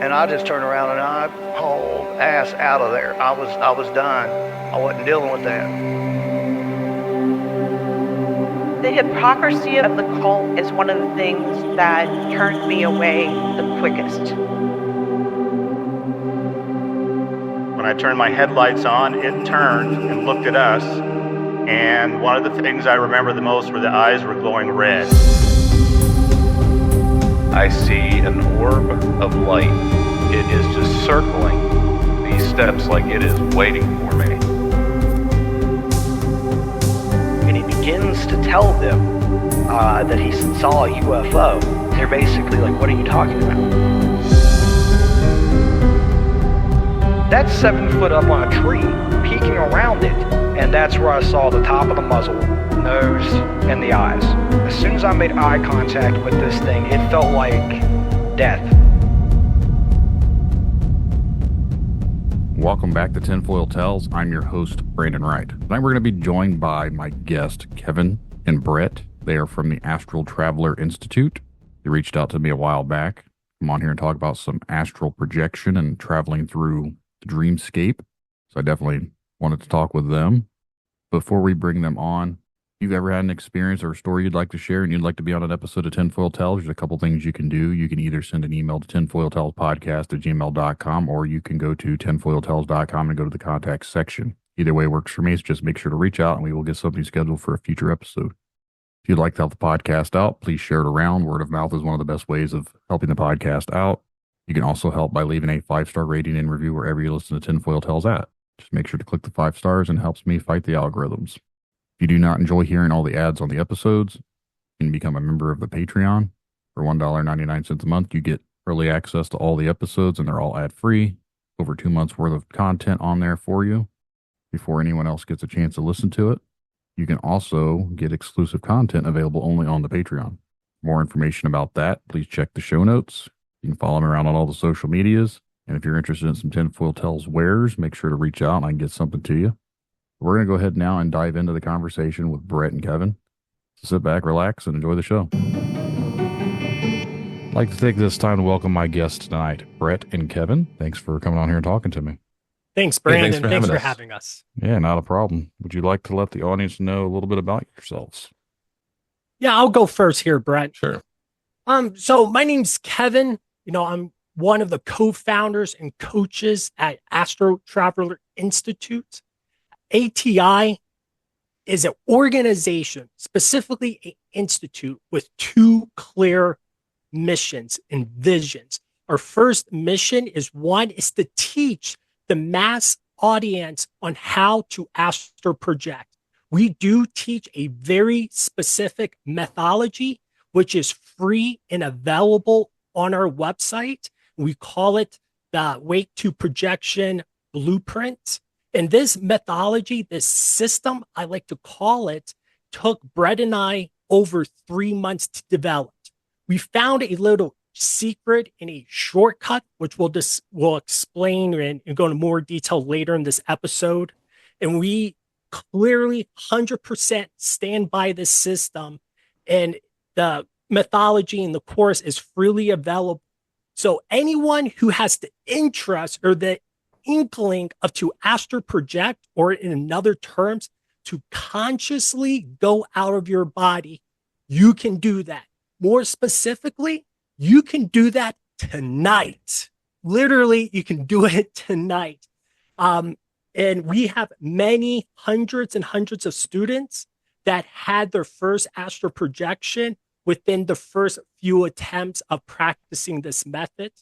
And I just turned around and I hauled ass out of there. I was done. I wasn't dealing with that. The hypocrisy of the cult is one of the things that turned me away the quickest. When I turned my headlights on, it turned and looked at us. And one of the things I remember the most were the eyes were glowing red. I see an orb of light. It is just circling these steps like it is waiting for me. And he begins to tell them that he saw a UFO. They're basically like, what are you talking about? That's 7 foot up on a tree, peeking around it. And that's where I saw the top of the muzzle, nose, and the eyes. As soon as I made eye contact with this thing, it felt like death. Welcome back to Tinfoil Tales. I'm your host, Brandon Wright. Tonight we're going to be joined by my guest, Kevin and Bret. They are from the Astral Traveler Institute. They reached out to me a while back. Come on here and talk about some astral projection and traveling through the dreamscape. So I definitely wanted to talk with them. Before we bring them on, if you've ever had an experience or a story you'd like to share and you'd like to be on an episode of Tinfoil Tales, there's a couple things you can do. You can either send an email to tinfoiltalespodcast@gmail.com, or you can go to tinfoiltales.com and go to the contact section. Either way works for me. So just make sure to reach out and we will get something scheduled for a future episode. If you'd like to help the podcast out, please share it around. Word of mouth is one of the best ways of helping the podcast out. You can also help by leaving a 5-star rating and review wherever you listen to Tinfoil Tales at. Just make sure to click the 5 stars and helps me fight the algorithms. If you do not enjoy hearing all the ads on the episodes, you can become a member of the Patreon. For $1.99 a month, you get early access to all the episodes, and they're all ad-free. Over 2 months worth of content on there for you before anyone else gets a chance to listen to it. You can also get exclusive content available only on the Patreon. For more information about that, please check the show notes. You can follow me around on all the social medias. And if you're interested in some Tinfoil Tales wares, make sure to reach out and I can get something to you. We're going to go ahead now and dive into the conversation with Bret and Kevin. So sit back, relax, and enjoy the show. I'd like to take this time to welcome my guests tonight, Bret and Kevin. Thanks for coming on here and talking to me. Thanks, Brandon. Hey, thanks for having us. Yeah, not a problem. Would you like to let the audience know a little bit about yourselves? Yeah, I'll go first here, Bret. Sure. So my name's Kevin. I'm one of the co-founders and coaches at Astral Traveler Institute. ATI is an organization, specifically an institute, with 2 clear missions and visions. Our first mission is to teach the mass audience on how to astral project. We do teach a very specific methodology, which is free and available on our website. We call it the Wake to Projection Blueprint. And this methodology, this system, I like to call it, took Bret and I over 3 months to develop. We found a little secret and a shortcut, which we'll explain and go into more detail later in this episode. And we clearly 100% stand by this system. And the methodology and the course is freely available. So anyone who has the interest or the inkling of to astral project, or in other terms, to consciously go out of your body, you can do that. More specifically, you can do that tonight. Literally, you can do it tonight. And we have many hundreds and hundreds of students that had their first astral projection within the first few attempts of practicing this method.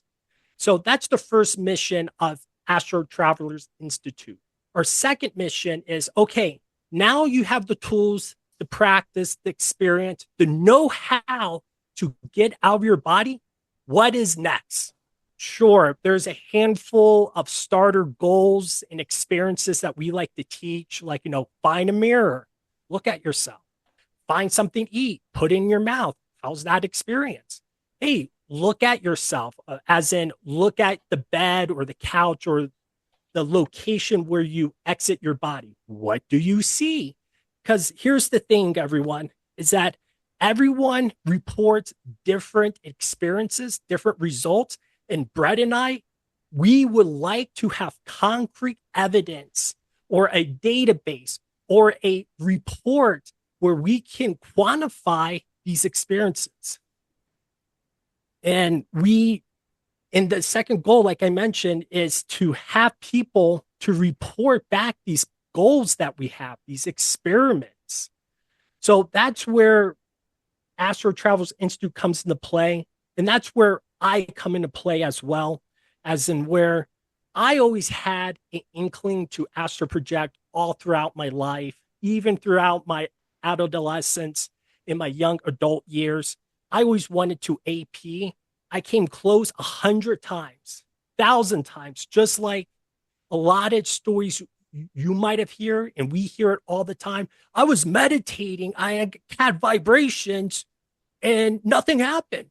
So that's the first mission of Astral Travelers Institute. Our second mission is, okay, now you have the tools, the practice, the experience, the know-how to get out of your body. What is next? Sure, there's a handful of starter goals and experiences that we like to teach, like, find a mirror, look at yourself, find something to eat, put in your mouth. How's that experience? Hey, look at yourself, as in look at the bed or the couch or the location where you exit your body. What do you see? Because here's the thing, everyone, is that everyone reports different experiences, different results, And Brett and I, we would like to have concrete evidence or a database or a report where we can quantify these experiences. And the second goal, like I mentioned, is to have people to report back these goals that we have, these experiments. So that's where Astral Traveler Institute comes into play. And that's where I come into play as well, as in where I always had an inkling to astral project all throughout my life, even throughout my adolescence, in my young adult years. I always wanted to AP. I came close 100 times, 1,000 times, just like a lot of stories you might have heard, and we hear it all the time. I was meditating, I had vibrations, and nothing happened.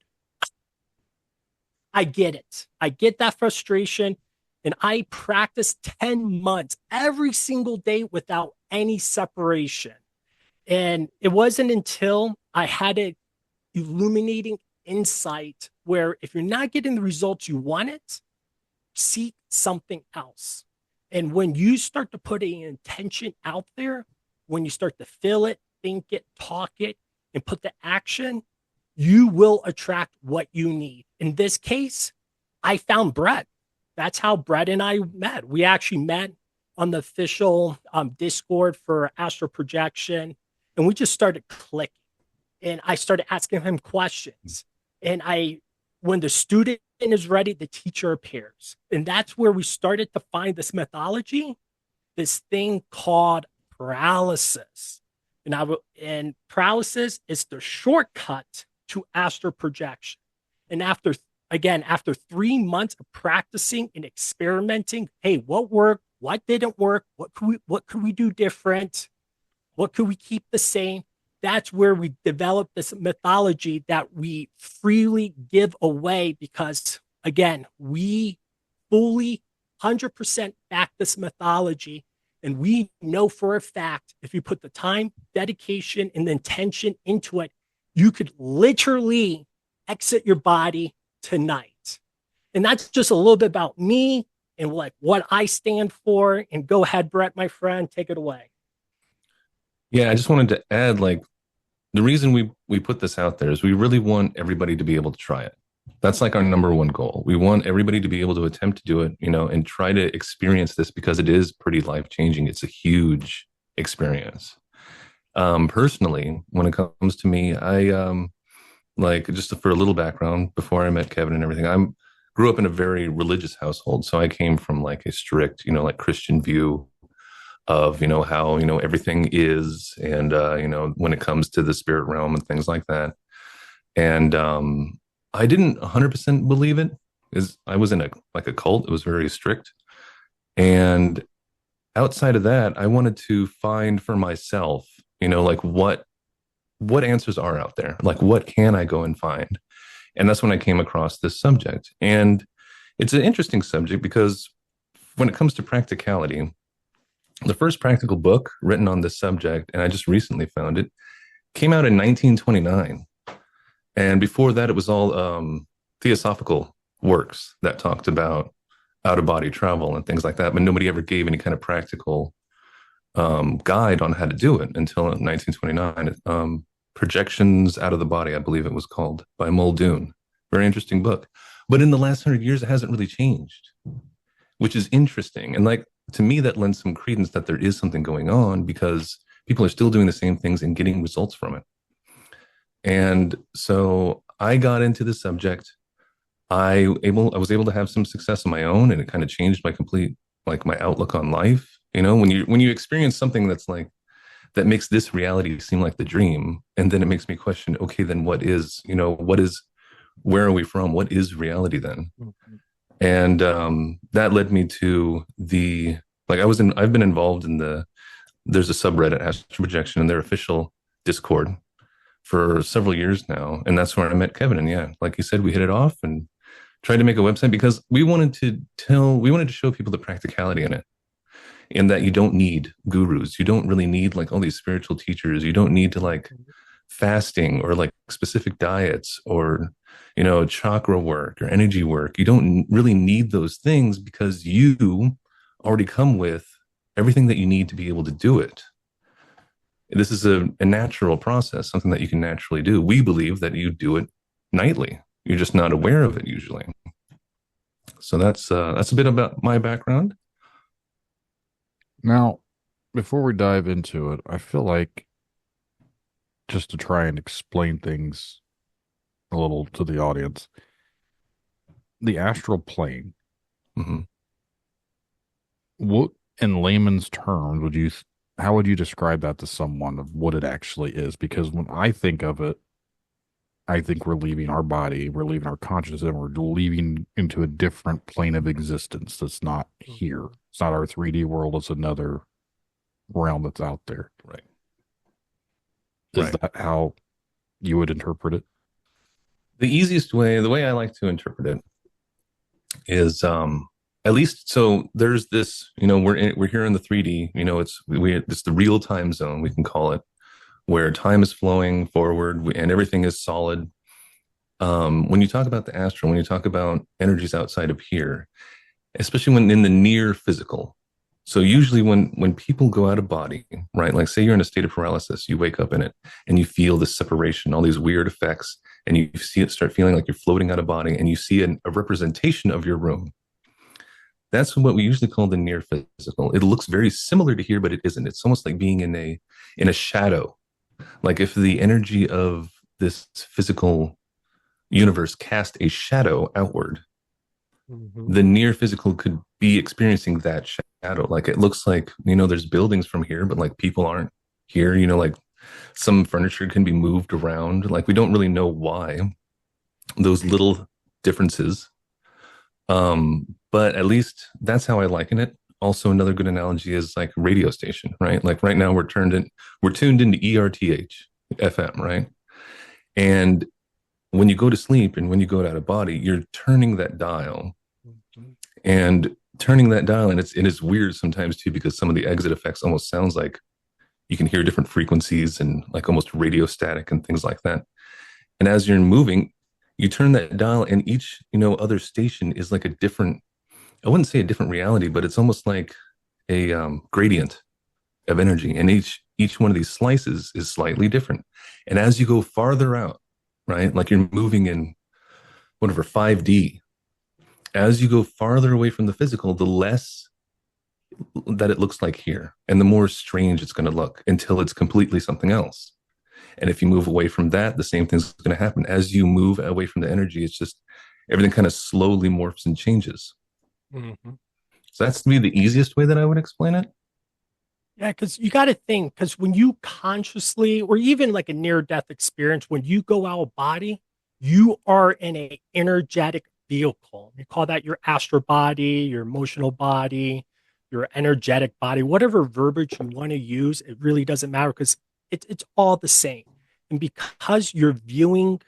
I get it. I get that frustration. And I practiced 10 months every single day without any separation. And it wasn't until I had an illuminating insight where if you're not getting the results you wanted, seek something else. And when you start to put an intention out there, when you start to feel it, think it, talk it, and put the action, you will attract what you need. In this case, I found Bret. That's how Bret and I met. We actually met on the official Discord for astral projection, and we just started clicking. And I started asking him questions. And when the student is ready, the teacher appears. And that's where we started to find this methodology, this thing called paralysis. And paralysis is the shortcut to astral projection. And after 3 months of practicing and experimenting, hey, what worked? What didn't work? What could we do different? What could we keep the same? That's where we developed this methodology that we freely give away because, again, we fully 100% back this methodology. And we know for a fact, if you put the time, dedication, and the intention into it, you could literally exit your body tonight. And that's just a little bit about me and like what I stand for. And go ahead, Bret, my friend, take it away. Yeah, I just wanted to add, like, the reason we put this out there is we really want everybody to be able to try it. That's like our number one goal. We want everybody to be able to attempt to do it, and try to experience this because it is pretty life-changing. It's a huge experience. Personally, when it comes to me, I like, just for a little background before I met Kevin and everything, I grew up in a very religious household. So I came from like a strict, like Christian view of, how, everything is, and, when it comes to the spirit realm and things like that. And I didn't 100% believe it, because I was in a cult. It was very strict. And outside of that, I wanted to find for myself, like what answers are out there? Like, what can I go and find? And that's when I came across this subject. And it's an interesting subject because when it comes to practicality, the first practical book written on this subject, and I just recently found it, came out in 1929. And before that, it was all theosophical works that talked about out-of-body travel and things like that. But nobody ever gave any kind of practical guide on how to do it until 1929. Projections Out of the Body, I believe it was called, by Muldoon. Very interesting book. But in the last 100 years, it hasn't really changed, which is interesting. And like, to me, that lends some credence that there is something going on because people are still doing the same things and getting results from it. And so I got into the subject. I was able to have some success on my own, and it kind of changed my my outlook on life. When you experience something that's like, that makes this reality seem like the dream, and then it makes me question, okay, then where are we from? What is reality then? Mm-hmm. And that led me to I've been involved in there's a subreddit, Astral Projection, in their official Discord for several years now. And that's where I met Kevin. And yeah, like you said, we hit it off and tried to make a website because we wanted to show people the practicality in it. And that you don't need gurus. You don't really need like all these spiritual teachers. You don't need to like fasting or like specific diets or chakra work or energy work. You don't really need those things because you already come with everything that you need to be able to do it. This is a natural process, something that you can naturally do. We believe that you do it nightly. You're just not aware of it usually. So that's a bit about my background. Now, before we dive into it, I feel like just to try and explain things a little to the audience, the astral plane, Mm-hmm. what in layman's terms how would you describe that to someone of what it actually is? Because when I think of it, I think we're leaving our body, we're leaving our consciousness, and we're leaving into a different plane of existence that's not here. It's not our 3D world, it's another realm that's out there. Right. Is Right. that how you would interpret it? The easiest way, the way I like to interpret it is at least so there's this, we're here in the 3D, it's the real time zone, we can call it, where time is flowing forward and everything is solid. When you talk about the astral, when you talk about energies outside of here, especially when in the near physical. So usually when people go out of body, right? Like say you're in a state of paralysis, you wake up in it and you feel this separation, all these weird effects, and you see it start feeling like you're floating out of body and you see a representation of your room. That's what we usually call the near physical. It looks very similar to here, but it isn't. It's almost like being in a shadow. Like if the energy of this physical universe cast a shadow outward, the near physical could be experiencing that shadow. Like it looks like, there's buildings from here, but like people aren't here, like some furniture can be moved around. Like we don't really know why, those little differences. But at least that's how I liken it. Also, another good analogy is like a radio station, right? Like right now we're tuned into ERTH FM, right? And when you go to sleep and when you go out of body, you're turning that dial and it's weird sometimes too, because some of the exit effects almost sounds like you can hear different frequencies and like almost radio static and things like that. And as you're moving, you turn that dial and each, other station is like a different, I wouldn't say a different reality, but it's almost like a gradient of energy. And each one of these slices is slightly different. And as you go farther out, right, like you're moving in whatever 5D, as you go farther away from the physical, the less that it looks like here and the more strange it's going to look until it's completely something else. And if you move away from that, the same thing's going to happen. As you move away from the energy, it's just everything kind of slowly morphs and changes. Mm-hmm. So that's to me the easiest way that I would explain it. Yeah, because you got to think, because when you consciously, or even like a near-death experience, when you go out of body, you are in a energetic vehicle. You call that your astral body, your emotional body, your energetic body, whatever verbiage you want to use. It really doesn't matter because it's all the same. And because you're viewing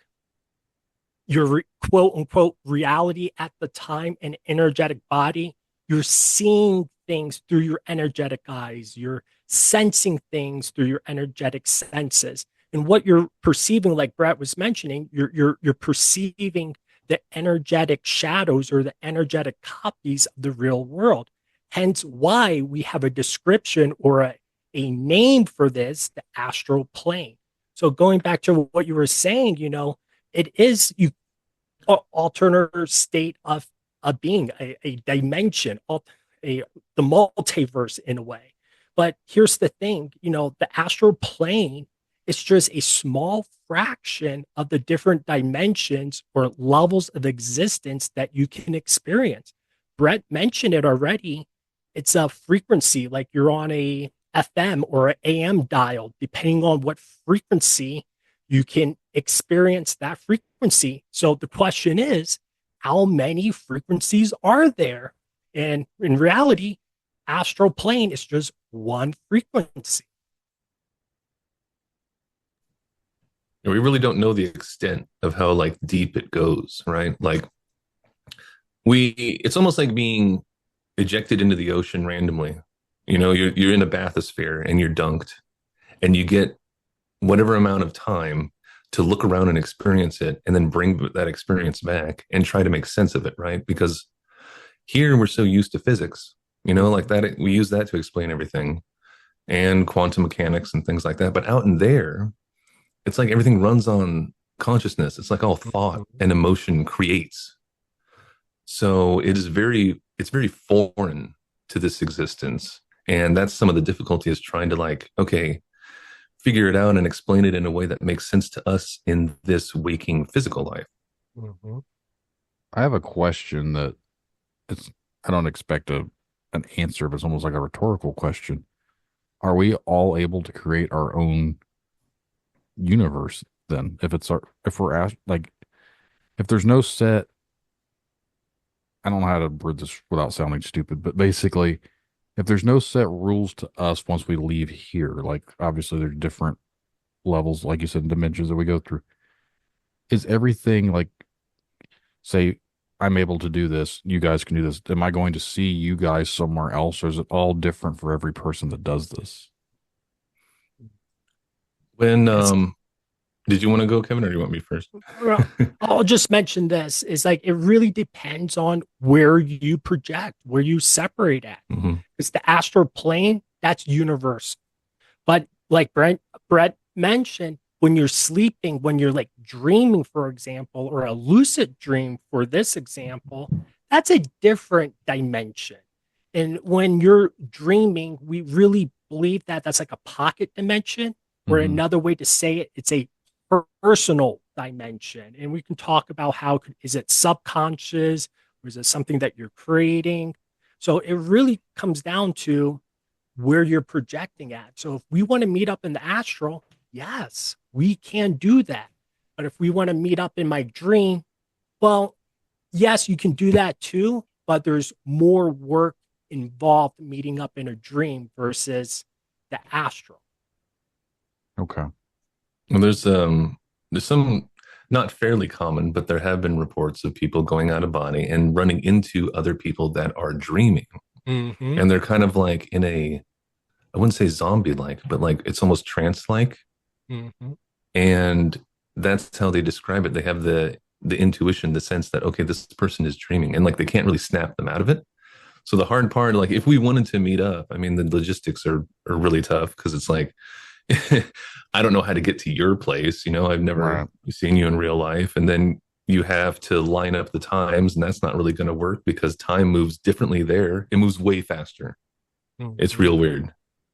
your quote unquote reality at the time, an energetic body, you're seeing things through your energetic eyes. You're sensing things through your energetic senses. And what you're perceiving, like Bret was mentioning, you're perceiving the energetic shadows or the energetic copies of the real world. Hence why we have a description or a name for this, the astral plane. So going back to what you were saying, it is alternate state of a being, a dimension, the multiverse in a way. But here's the thing, the astral plane is just a small fraction of the different dimensions or levels of existence that you can experience. Bret mentioned it already. It's a frequency, like you're on a FM or an AM dial, depending on what frequency you can experience that frequency. So the question is, how many frequencies are there? And in reality, astral plane is just one frequency. We really don't know the extent of how like deep it goes, right? Like it's almost like being ejected into the ocean randomly. You're in a bathysphere and you're dunked and you get whatever amount of time to look around and experience it and then bring that experience back and try to make sense of it, right? Because here we're so used to physics, like that, we use that to explain everything and quantum mechanics and things like that. But out in there, it's like everything runs on consciousness. It's like all thought and emotion creates. So it's very foreign to this existence. And that's some of the difficulty, is trying to like, okay, figure it out and explain it in a way that makes sense to us in this waking physical life. Mm-hmm. I have a question that I don't expect an answer, but it's almost like a rhetorical question. Are we all able to create our own universe then? If there's no set, I don't know how to word this without sounding stupid, but basically, if there's no set rules to us once we leave here, like obviously there's different levels, like you said, dimensions that we go through. Is everything like, say, I'm able to do this, you guys can do this. Am I going to see you guys somewhere else, or is it all different for every person that does this? When did you want to go, Kevin, or do you want me first? Well, I'll just mention this, is like, it really depends on where you project, where you separate at. Mm-hmm. It's the astral plane, that's universal. But like Brett mentioned, when you're sleeping, when you're like dreaming, for example, or a lucid dream for this example, that's a different dimension. And when you're dreaming, we really believe that that's like a pocket dimension, or another way to say it, it's a personal dimension. And we can talk about how, is it subconscious, or is it something that you're creating? So it really comes down to where you're projecting at. So if we want to meet up in the astral, yes, we can do that. But if we want to meet up in my dream, well, yes, you can do that too, but there's more work involved meeting up in a dream versus the astral. Okay. Well, there's some, not fairly common, but there have been reports of people going out of body and running into other people that are dreaming. Mm-hmm. And they're kind of like in a, I wouldn't say zombie-like, but like it's almost trance-like. Mm-hmm. And that's how they describe it. They have the intuition, the sense that, okay, this person is dreaming, and like they can't really snap them out of it. So the hard part, like if we wanted to meet up, I mean, the logistics are really tough, because it's like, I don't know how to get to your place. I've never seen you in real life. And then you have to line up the times, and that's not really going to work because time moves differently there. It moves way faster. Mm-hmm. It's real weird.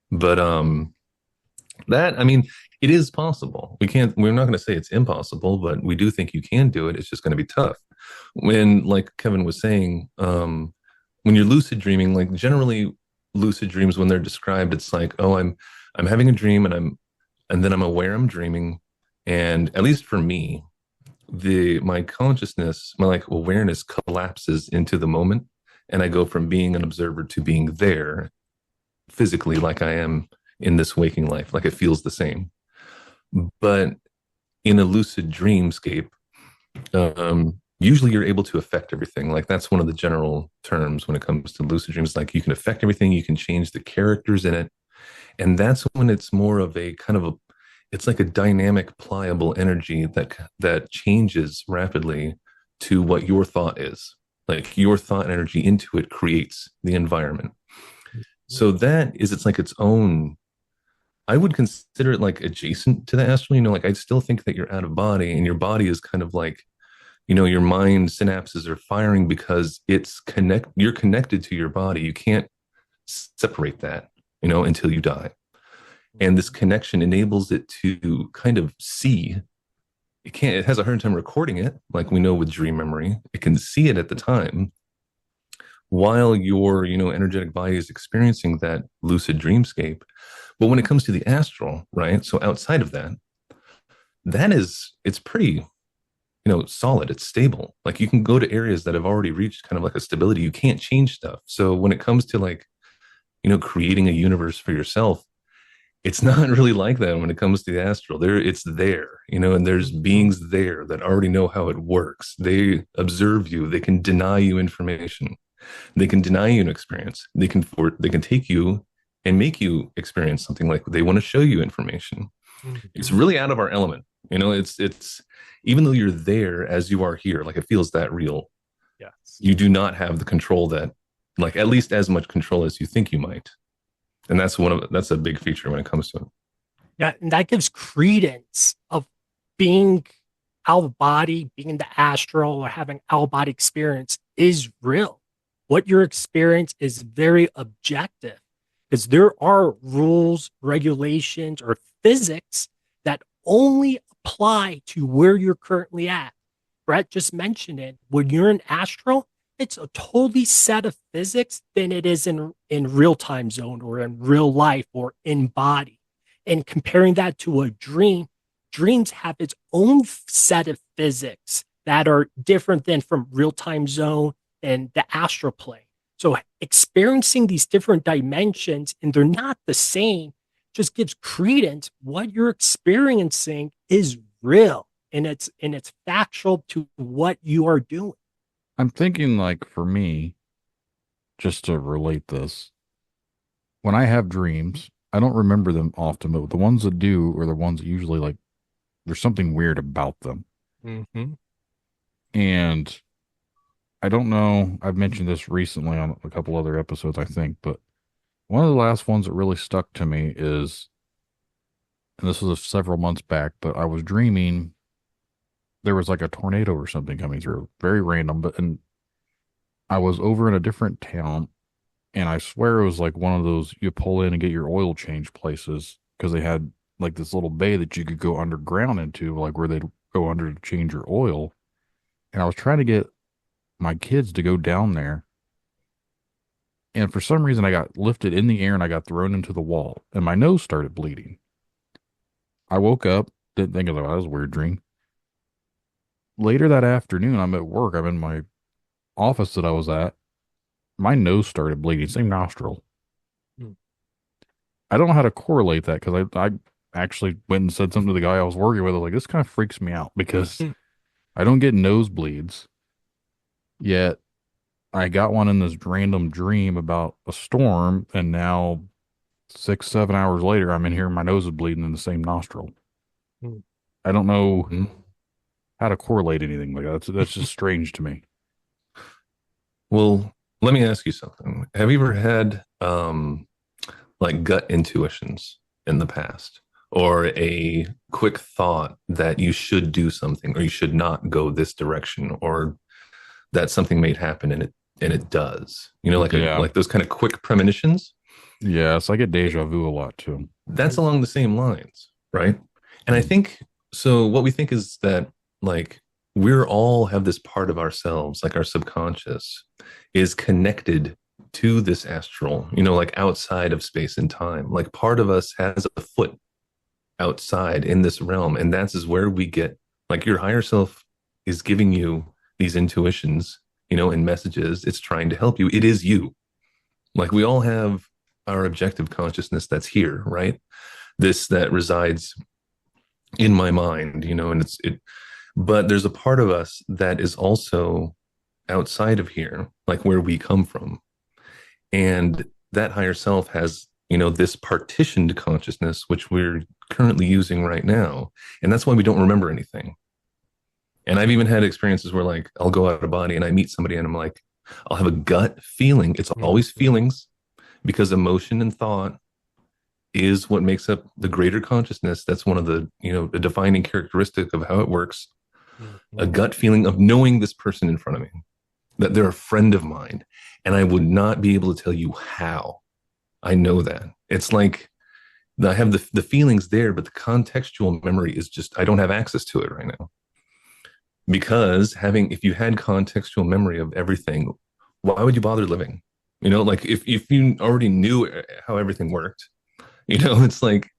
But that, I mean, it is possible. We're not going to say it's impossible, but we do think you can do it. It's just going to be tough. When, like Kevin was saying, when you're lucid dreaming, like generally lucid dreams, when they're described, it's like, oh, I'm having a dream, and then I'm aware I'm dreaming. And at least for me, my consciousness, my like awareness collapses into the moment, and I go from being an observer to being there physically, like I am in this waking life, like it feels the same. But in a lucid dreamscape, usually you're able to affect everything. Like that's one of the general terms when it comes to lucid dreams. Like you can affect everything, you can change the characters in it. And that's when it's more of a kind of it's like a dynamic, pliable energy that changes rapidly to what your thought is. Like your thought energy into it creates the environment. So it's like its own, I would consider it like adjacent to the astral. Like I still think that you're out of body, and your body is kind of like, your mind synapses are firing because you're connected to your body. You can't separate that, until you die. And this connection enables it to kind of see. It has a hard time recording it, like we know with dream memory. It can see it at the time while your, energetic body is experiencing that lucid dreamscape. But when it comes to the astral, right? So outside of that, it's pretty, solid. It's stable. Like you can go to areas that have already reached kind of like a stability. You can't change stuff. So when it comes to like, creating a universe for yourself, it's not really like that when it comes to the astral. It's there, and there's beings there that already know how it works. They observe you. They can deny you information. They can deny you an experience. They can take you and make you experience something. Like they want to show you information. Mm-hmm. It's really out of our element. You know, it's even though you're there as you are here, like it feels that real. Yes. You do not have the control that, like at least as much control as you think you might. And that's a big feature when it comes to it. Yeah, and that gives credence of being out of body, being in the astral, or having out of body experience is real. What your experience is very objective because there are rules, regulations, or physics that only apply to where you're currently at. Brett just mentioned it. When you're in astral, it's a totally set of physics than it is in real time zone or in real life or in body. And comparing that to a dream, dreams have its own set of physics that are different than from real time zone and the astral plane. So experiencing these different dimensions and they're not the same just gives credence. What you're experiencing is real and it's factual to what you are doing. I'm thinking, like, for me, just to relate this, when I have dreams, I don't remember them often, but the ones that do are the ones that usually, like, there's something weird about them. Mm-hmm. And I don't know, I've mentioned this recently on a couple other episodes, I think, but one of the last ones that really stuck to me is, and this was several months back, but I was dreaming there was like a tornado or something coming through, very random, and I was over in a different town, and I swear it was like one of those you pull in and get your oil change places because they had like this little bay that you could go underground into, like where they'd go under to change your oil. And I was trying to get my kids to go down there. And for some reason, I got lifted in the air and I got thrown into the wall, and my nose started bleeding. I woke up, didn't think of it. That was a weird dream. Later that afternoon, I'm at work. I'm in my office that I was at. My nose started bleeding, same nostril. I don't know how to correlate that because I actually went and said something to the guy I was working with. I was like, this kind of freaks me out because I don't get nosebleeds, yet I got one in this random dream about a storm, and now 6, 7 hours later, I'm in here and my nose is bleeding in the same nostril. I don't know how to correlate anything like that. That's just strange to me. Well, let me ask you something. Have you ever had like gut intuitions in the past, or a quick thought that you should do something or you should not go this direction, or that something may happen and it does? You know, like like those kind of quick premonitions? Yes, I get deja vu a lot too. That's along the same lines, right? And I think so. What we think is that, like, we're all have this part of ourselves, like our subconscious is connected to this astral, you know, like outside of space and time. Like part of us has a foot outside in this realm. And that's is where we get, like, your higher self is giving you these intuitions, you know, and messages. It's trying to help you. It is you. Like, we all have our objective consciousness that's here, right? This that resides in my mind, you know, and but there's a part of us that is also outside of here, like where we come from. And that higher self has, you know, this partitioned consciousness, which we're currently using right now. And that's why we don't remember anything. And I've even had experiences where, like, I'll go out of body and I meet somebody and I'm like, I'll have a gut feeling. It's always feelings, because emotion and thought is what makes up the greater consciousness. That's one of the, you know, the defining characteristic of how it works. A gut feeling of knowing this person in front of me, that they're a friend of mine. And I would not be able to tell you how I know that. It's like I have the feelings there, but the contextual memory is just, I don't have access to it right now. Because if you had contextual memory of everything, why would you bother living? You know, like if you already knew how everything worked, you know, it's like,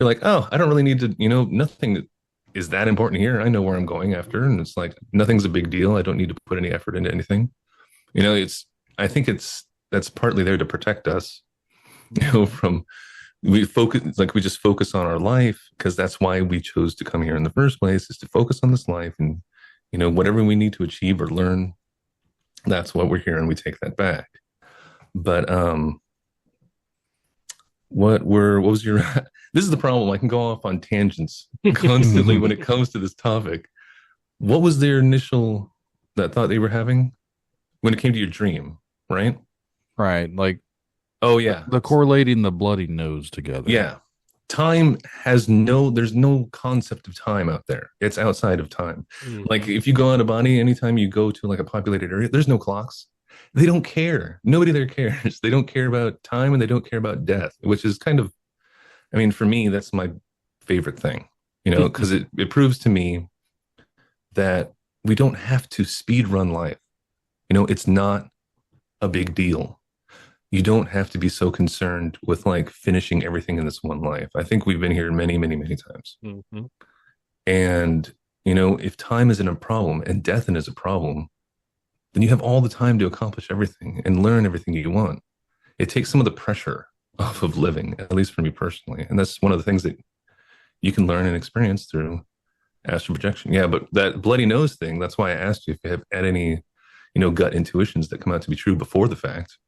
you're like, oh, I don't really need to, you know, nothing is that important here. I know where I'm going after. And it's like, nothing's a big deal. I don't need to put any effort into anything. You know, I think that's partly there to protect us, you know, we just focus on our life, because that's why we chose to come here in the first place, is to focus on this life. And, you know, whatever we need to achieve or learn, that's what we're here, and we take that back. But what was your this is the problem. I can go off on tangents constantly when it comes to this topic. What was their initial that thought they were having when it came to your dream, right? Right. Like, Oh yeah. the correlating the bloody nose together. Yeah. There's no concept of time out there. It's outside of time. Like if you go out of body, anytime you go to like a populated area, there's no clocks. They don't care. Nobody there cares. They don't care about time and they don't care about death, which is kind of, I mean, for me, that's my favorite thing, because it proves to me that we don't have to speed run life. It's not a big deal. You don't have to be so concerned with like finishing everything in this one life. I think we've been here many, many, many times. Mhm. And, if time isn't a problem and death is a problem, then you have all the time to accomplish everything and learn everything you want. It takes some of the pressure off of living, at least for me personally. And that's one of the things that you can learn and experience through astral projection. Yeah, but that bloody nose thing, that's why I asked you if you have had any, gut intuitions that come out to be true before the fact.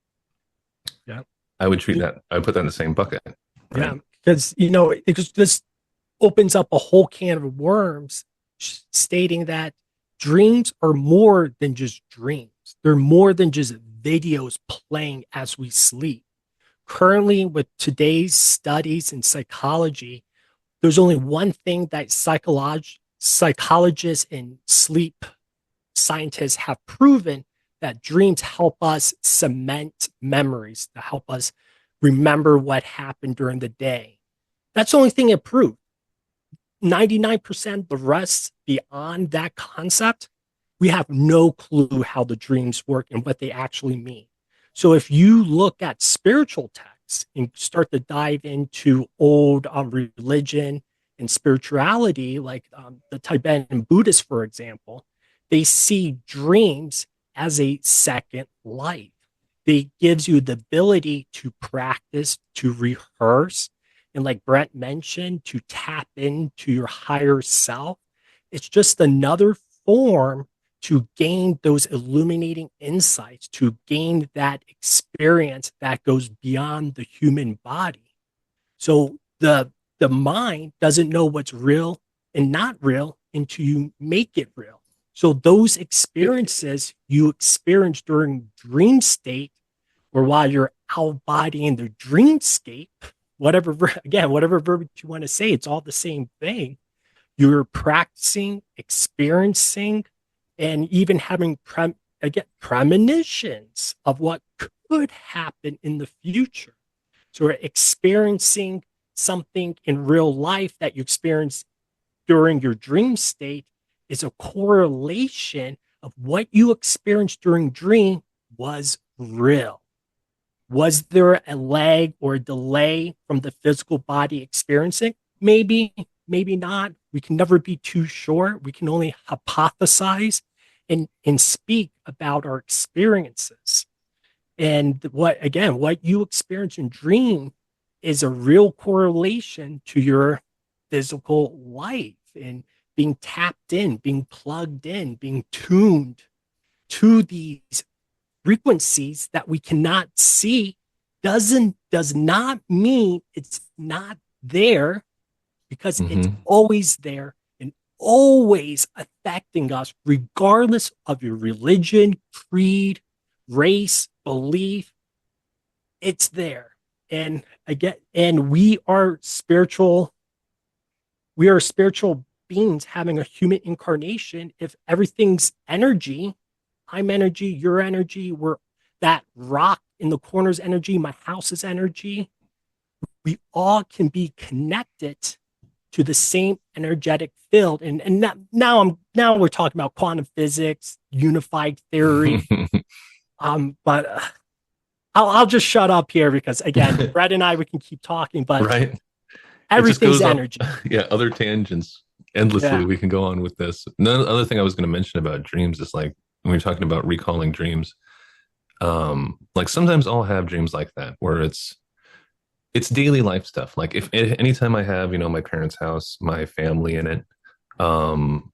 Yeah. I would put that in the same bucket. Right? Yeah, because it just opens up a whole can of worms, stating that dreams are more than just dreams. They're more than just videos playing as we sleep. Currently, with today's studies in psychology, there's only one thing that psychologists and sleep scientists have proven, that dreams help us cement memories, to help us remember what happened during the day. That's the only thing it proved. 99%, the rest beyond that concept, we have no clue how the dreams work and what they actually mean. So if you look at spiritual texts and start to dive into old religion and spirituality, like the Tibetan Buddhists, for example, they see dreams as a second life. It gives you the ability to practice, to rehearse, and like Bret mentioned, to tap into your higher self. It's just another form to gain those illuminating insights, to gain that experience that goes beyond the human body. So the mind doesn't know what's real and not real until you make it real. So those experiences you experience during dream state, or while you're out bodying the dreamscape, whatever verbiage you want to say, it's all the same thing. You're practicing, experiencing, and even having premonitions of what could happen in the future. So we're experiencing something in real life that you experience during your dream state is a correlation of what you experienced during dream was real. Was there a lag or a delay from the physical body experiencing? Maybe, maybe not. We can never be too sure. We can only hypothesize and speak about our experiences. And what you experience in dream is a real correlation to your physical life, and being tapped in, being plugged in, being tuned to these frequencies that we cannot see does not mean it's not there, because it's always there and always affecting us, regardless of your religion, creed, race, belief. It's there. And we are spiritual beings having a human incarnation. If everything's energy, I'm energy, your energy, we're that rock in the corner's energy, my house is energy. We all can be connected to the same energetic field. And now we're talking about quantum physics, unified theory. But I'll just shut up here, because again, Brett and I, we can keep talking, but right. Everything's energy. Other tangents endlessly. Yeah. We can go on with this. Another other thing I was going to mention about dreams is, like, when we're talking about recalling dreams, like sometimes I'll have dreams like that where it's daily life stuff. Like if anytime I have, my parents' house, my family in it,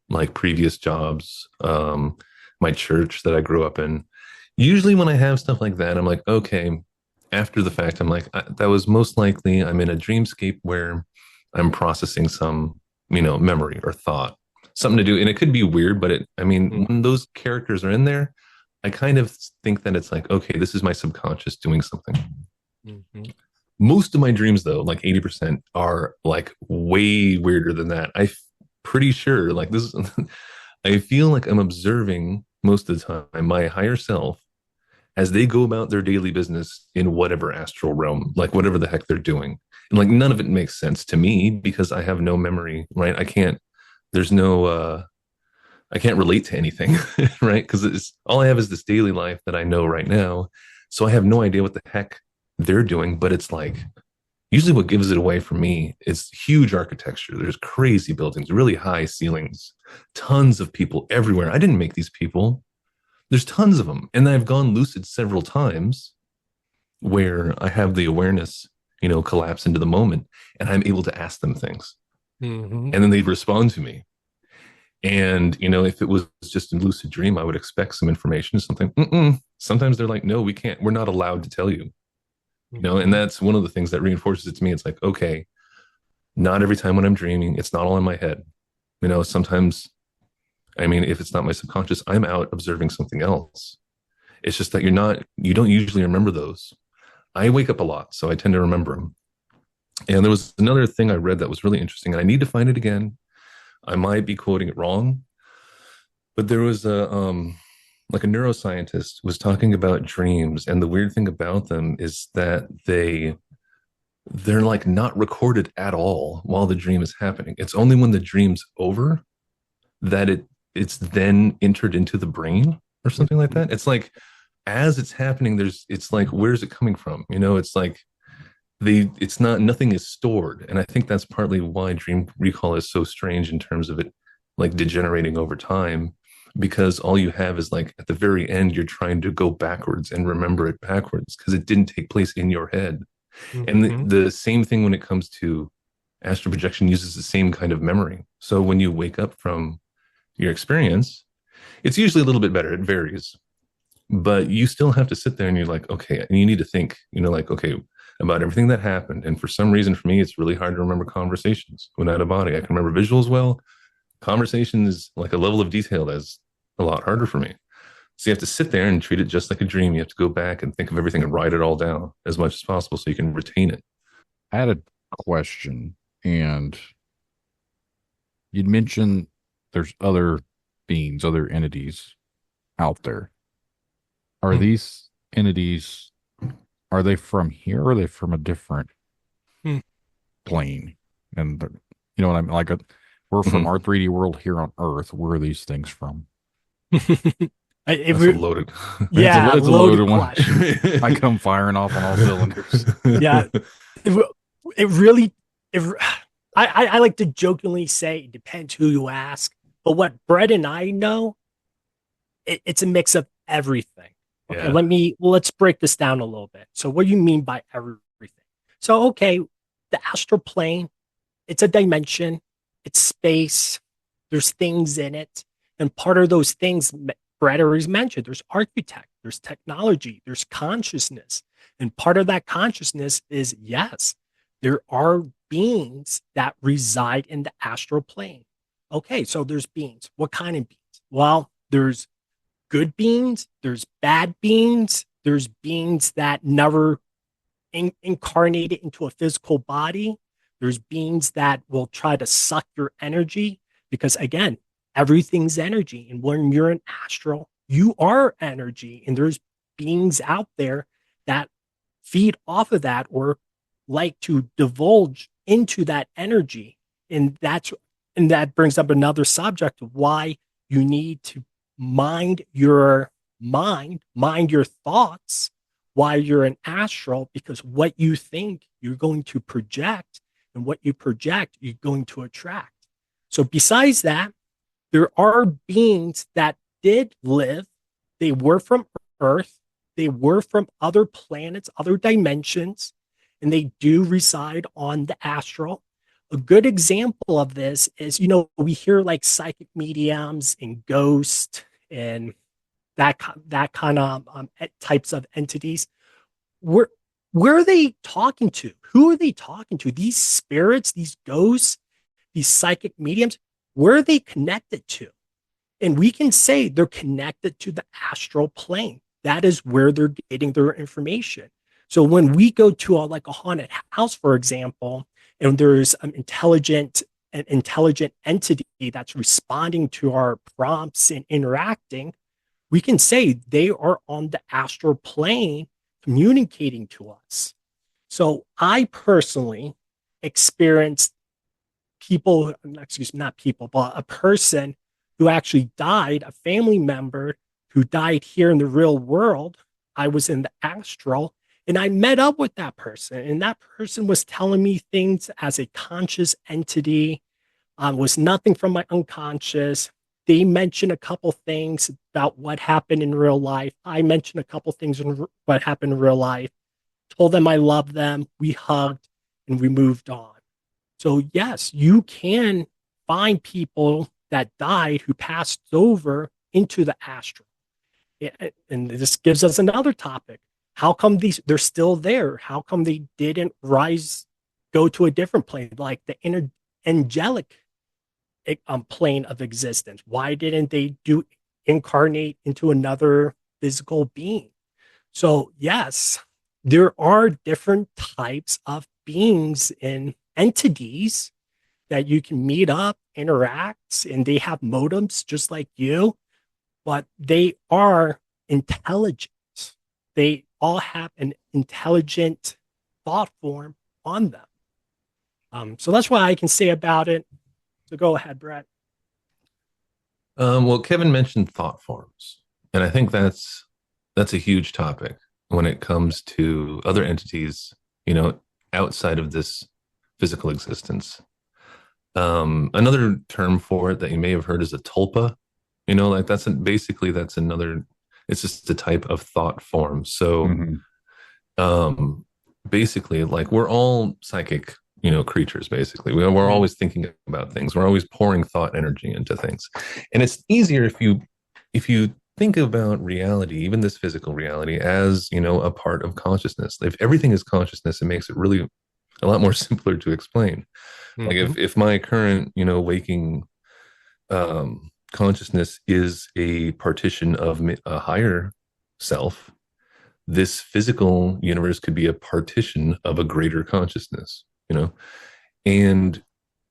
like previous jobs, my church that I grew up in, usually when I have stuff like that, I'm like, okay, after the fact, I'm like, that was most likely I'm in a dreamscape where I'm processing some, memory or thought, something to do. And it could be weird, but when those characters are in there, I kind of think that it's like, okay, this is my subconscious doing something. Mm-hmm. Most of my dreams, though, like 80%, are like way weirder than that. I'm pretty sure, like this, I feel like I'm observing most of the time my higher self as they go about their daily business in whatever astral realm, like whatever the heck they're doing. And like none of it makes sense to me because I have no memory, right? There's no, I can't relate to anything, right? Because it's all I have is this daily life that I know right now. So I have no idea what the heck they're doing, but it's like, usually what gives it away for me is huge architecture. There's crazy buildings, really high ceilings, tons of people everywhere. I didn't make these people. There's tons of them. And I've gone lucid several times where I have the awareness, collapse into the moment and I'm able to ask them things. Mm-hmm. And then they respond to me. And, if it was just a lucid dream, I would expect some information, something. Sometimes they're like, no, we can't. We're not allowed to tell you. And that's one of the things that reinforces it to me. It's like, okay, not every time when I'm dreaming, it's not all in my head. Sometimes, if it's not my subconscious, I'm out observing something else. It's just that you don't usually remember those. I wake up a lot, so I tend to remember them. And there was another thing I read that was really interesting, and I need to find it again. I might be quoting it wrong, but there was like a neuroscientist was talking about dreams, and the weird thing about them is that they're like not recorded at all while the dream is happening. It's only when the dream's over that it's then entered into the brain or something like that. It's like as it's happening, it's like, where's it coming from? It's like nothing is stored. And I think that's partly why dream recall is so strange in terms of it like degenerating over time, because all you have is like at the very end, you're trying to go backwards and remember it backwards because it didn't take place in your head. Mm-hmm. And the same thing when it comes to astral projection uses the same kind of memory. So when you wake up from your experience, it's usually a little bit better. It varies, but you still have to sit there and you're like, okay, and you need to think, like, okay, about everything that happened. And for some reason, for me, it's really hard to remember conversations when out of body. I can remember visuals well. Conversation is like a level of detail that's a lot harder for me. So you have to sit there and treat it just like a dream. You have to go back and think of everything and write it all down as much as possible so you can retain it. I had a question, and you'd mentioned there's other beings, other entities out there. Are these entities, are they from here or are they from a different plane? And you know what I mean? Like we're from our 3D world here on Earth. Where are these things from? That's a loaded. Yeah, it's a loaded one. question. I come firing off on all cylinders. Yeah, it really. I like to jokingly say it depends who you ask, but what Bret and I know, it's a mix of everything. Okay, Yeah. let's break this down a little bit. So what do you mean by everything? So, okay, the astral plane, it's a dimension, it's space, there's things in it. And part of those things Brett already mentioned, there's architect, there's technology, there's consciousness. And part of that consciousness is, yes, there are beings that reside in the astral plane. Okay, so there's beings. What kind of beings? Well, there's good beings, there's bad beings, there's beings that never incarnated into a physical body. There's beings that will try to suck your energy because, again, everything's energy. And when you're an astral, you are energy. And there's beings out there that feed off of that or like to divulge into that energy. And that brings up another subject of why you need to mind your thoughts while you're an astral, because what you think you're going to project, and what you project you're going to attract. So besides that, there are beings that did live. They were from Earth, they were from other planets, other dimensions, and they do reside on the astral. A good example of this is, we hear like psychic mediums and ghosts and that kind of types of entities. where are they talking to? Who are they talking to? These spirits, these ghosts, these psychic mediums, where are they connected to? And we can say they're connected to the astral plane. That is where they're getting their information. So when we go to like a haunted house, for example, and there's an intelligent entity that's responding to our prompts and interacting, we can say they are on the astral plane communicating to us. So I personally experienced not people, but a person who actually died, a family member who died here in the real world. I was in the astral and I met up with that person, and that person was telling me things as a conscious entity, was nothing from my unconscious. They mentioned a couple things about what happened in real life. I mentioned a couple things in what happened in real life, told them I love them. We hugged and we moved on. So yes, you can find people that died who passed over into the astral. And this gives us another topic. How come they're still there? How come they didn't go to a different plane, like the angelic plane of existence? Why didn't they incarnate into another physical being? So yes, there are different types of beings and entities that you can meet up, interact, and they have modems just like you, but they are intelligent. They all have an intelligent thought form on them. So that's what I can say about it. So go ahead, Brett. Well, Kevin mentioned thought forms, and I think that's a huge topic when it comes to other entities, outside of this physical existence. Another term for it that you may have heard is a tulpa. Like that's another. It's just a type of thought form. So, basically, like we're all psychic, creatures. Basically, we're always thinking about things. We're always pouring thought energy into things, and it's easier if you think about reality, even this physical reality, as a part of consciousness. If everything is consciousness, it makes it really a lot more simpler to explain. Like if my current, waking consciousness is a partition of a higher self, this physical universe could be a partition of a greater consciousness, and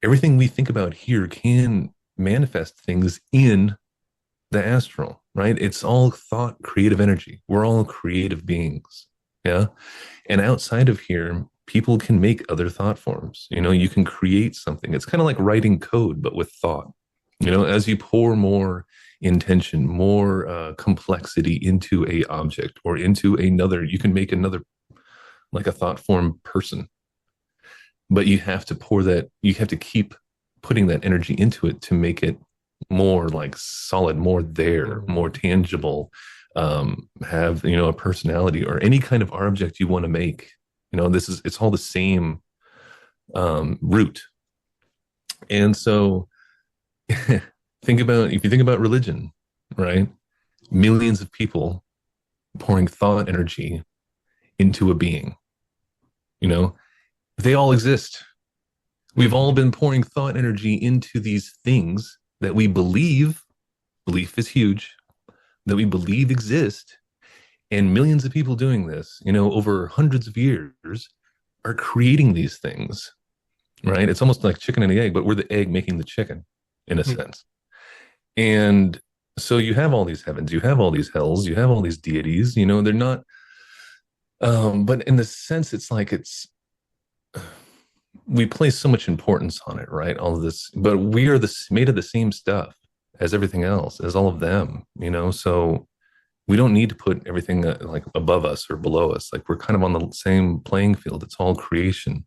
everything we think about here can manifest things in the astral, right? It's all thought, creative energy. We're all creative beings. Yeah. And outside of here, people can make other thought forms. You can create something. It's kind of like writing code, but with thought. As you pour more intention, more complexity into a object or into another, you can make another, like a thought form person. But you have to keep putting that energy into it to make it more like solid, more there, more tangible, have, a personality or any kind of object you want to make. It's all the same root. And so if you think about religion, right? Millions of people pouring thought energy into a being, they all exist. We've all been pouring thought energy into these things that we believe is huge, that we believe exist. And millions of people doing this, over hundreds of years are creating these things, right? It's almost like chicken and the egg, but we're the egg making the chicken in a sense. And so you have all these heavens, you have all these hells, you have all these deities, they're not, but in the sense, it's like we place so much importance on it, right? All of this, but we are made of the same stuff as everything else, as all of them, so we don't need to put everything like above us or below us. Like we're kind of on the same playing field. It's all creation.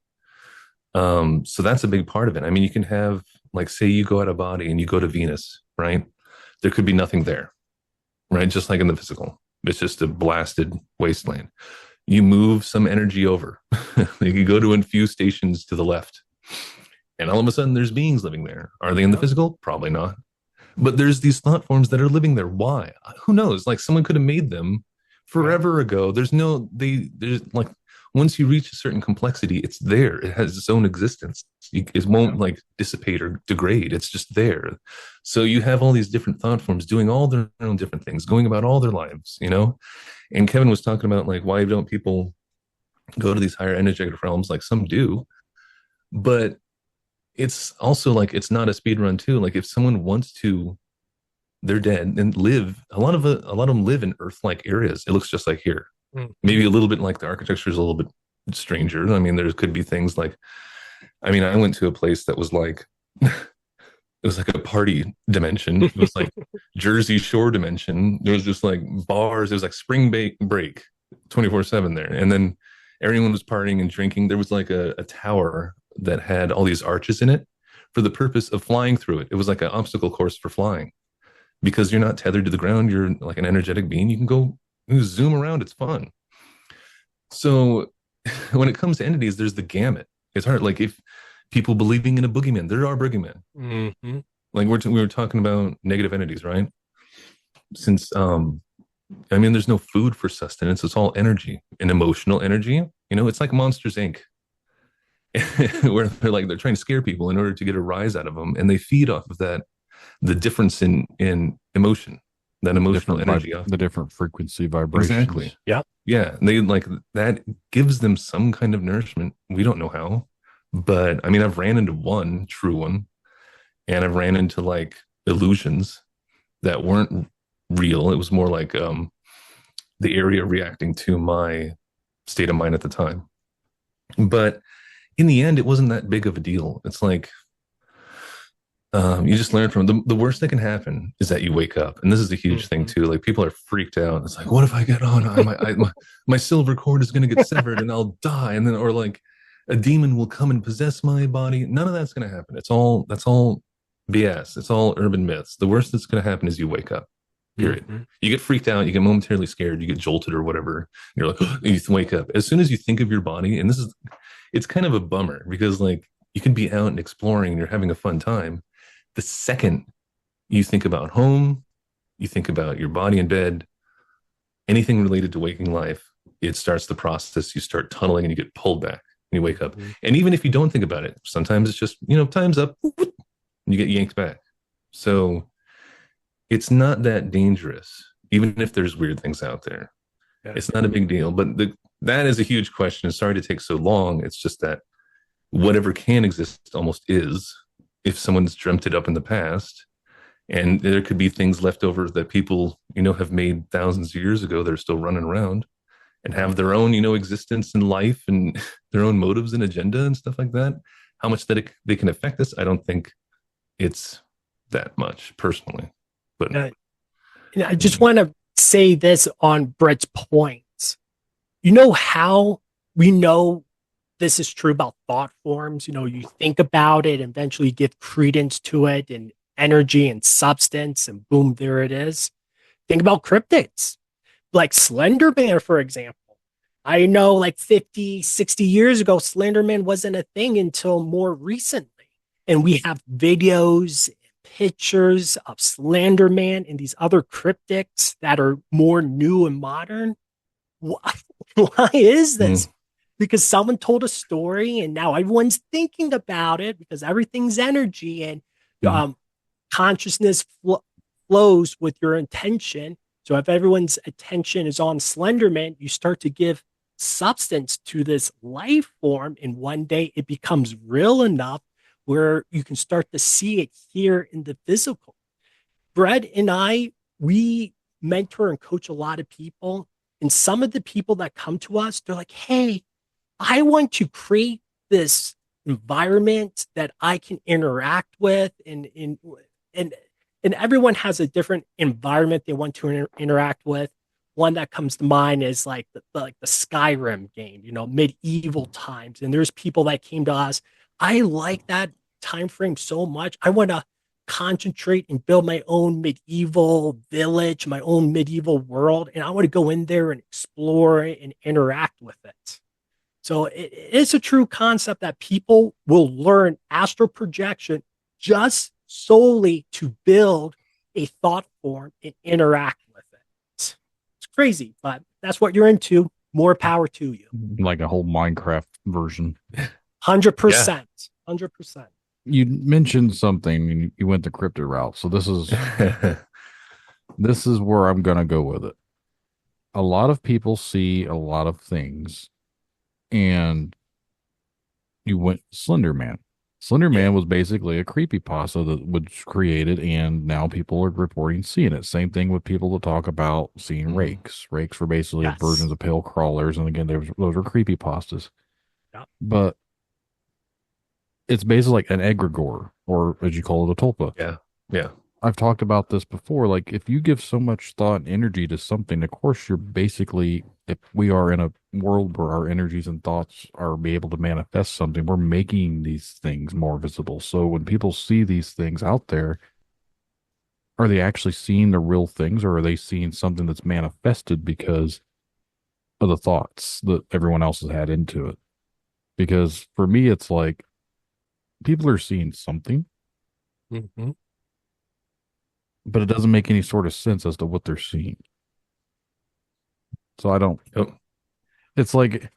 So that's a big part of it. I mean, you can have, like, say you go out of body and you go to Venus, right? There could be nothing there, right? Just like in the physical, it's just a blasted wasteland. You move some energy over. You can go to a few stations to the left, and all of a sudden there's beings living there. Are they in the physical? Probably not. But there's these thought forms that are living there. Why? Who knows? Like someone could have made them forever ago. There's like, once you reach a certain complexity, it's there. It has its own existence. It won't like dissipate or degrade. It's just there. So you have all these different thought forms doing all their own different things, going about all their lives, you know? And Kevin was talking about like, why don't people go to these higher energetic realms? Like some do, but it's also like, it's not a speed run too. Like if someone wants to, they're dead and live. A lot of them live in Earth-like areas. It looks just like here. Maybe a little bit like the architecture is a little bit stranger. I mean, there could be things like, I mean, I went to a place that was like, it was like a party dimension. It was like Jersey Shore dimension. There was just like bars. It was like spring break 24/7 there. And then everyone was partying and drinking. There was like a tower that had all these arches in it for the purpose of flying through it. It was like an obstacle course for flying because you're not tethered to the ground. You're like an energetic being. You can zoom around. It's fun. So when it comes to entities, there's the gamut. It's hard. Like if people believing in a boogeyman, there are boogeymen. Mm-hmm. Like we were talking about negative entities, right? Since I mean, there's no food for sustenance. It's all energy and emotional energy. You know, it's like Monsters Inc. where they're trying to scare people in order to get a rise out of them, and they feed off of that, the difference in emotion, that emotional energy, the different frequency vibrations. Exactly. Yeah. Yeah. They like that gives them some kind of nourishment. We don't know how, but I mean, I've ran into one true one, and I've ran into like illusions that weren't real. It was more like the area reacting to my state of mind at the time. But in the end, it wasn't that big of a deal. It's like you just learn from it. The worst that can happen is that you wake up, and this is a huge thing too. Like people are freaked out. It's like, what if I get on? My silver cord is going to get severed, and I'll die. And then, or like a demon will come and possess my body. None of that's going to happen. That's all BS. It's all urban myths. The worst that's going to happen is you wake up. Period. Mm-hmm. You get freaked out, you get momentarily scared, you get jolted or whatever. And you're like, oh, you wake up. As soon as you think of your body, and it's kind of a bummer because like you can be out and exploring and you're having a fun time. The second you think about home, you think about your body in bed, anything related to waking life, it starts the process. You start tunneling and you get pulled back and you wake up. Mm-hmm. And even if you don't think about it, sometimes it's just, time's up and you get yanked back. So it's not that dangerous, even if there's weird things out there. Yeah. It's not a big deal, but that is a huge question. Sorry to take so long. It's just that whatever can exist almost is, if someone's dreamt it up in the past, and there could be things left over that people, have made thousands of years ago that are still running around and have their own, existence in life and their own motives and agenda and stuff like that. How much that they can affect us, I don't think it's that much personally. But I just want to say this on Bret's points. How we know this is true about thought forms? You think about it, and eventually give credence to it and energy and substance, and boom, there it is. Think about cryptids, like Slender Man, for example. I know like 50, 60 years ago, Slender Man wasn't a thing until more recently. And we have videos, pictures of Slender Man and these other cryptids that are more new and modern. Why is this? Because someone told a story and now everyone's thinking about it because everything's energy and consciousness flows with your intention. So if everyone's attention is on Slender Man, you start to give substance to this life form, and one day it becomes real enough where you can start to see it here in the physical. Bret and I, we mentor and coach a lot of people. And some of the people that come to us, they're like, hey, I want to create this environment that I can interact with. And everyone has a different environment they want to interact with. One that comes to mind is like the Skyrim game, medieval times. And there's people that came to us. I like that time frame so much. I want to concentrate and build my own medieval village, my own medieval world, and I want to go in there and explore it and interact with it. So it's a true concept that people will learn astral projection just solely to build a thought form and interact with it. It's crazy, but that's what you're into. more power to you. Like a whole Minecraft version. 100%. 100%. You mentioned something and you went the cryptid route. So this is where I'm going to go with it. A lot of people see a lot of things, and you went Slender Man. Slender Man was basically a creepypasta that was created, and now people are reporting seeing it. Same thing with people that talk about seeing rakes. Rakes were basically versions of pale crawlers, and again, those are creepypastas. Yeah. But it's basically like an egregore, or as you call it, a tulpa. Yeah. Yeah. I've talked about this before. Like, if you give so much thought and energy to something, of course, you're basically, if we are in a world where our energies and thoughts are be able to manifest something, we're making these things more visible. So when people see these things out there, are they actually seeing the real things, or are they seeing something that's manifested because of the thoughts that everyone else has had into it? Because for me, it's like people are seeing something. Mm-hmm. But it doesn't make any sort of sense as to what they're seeing. So I don't. Oh. It's like,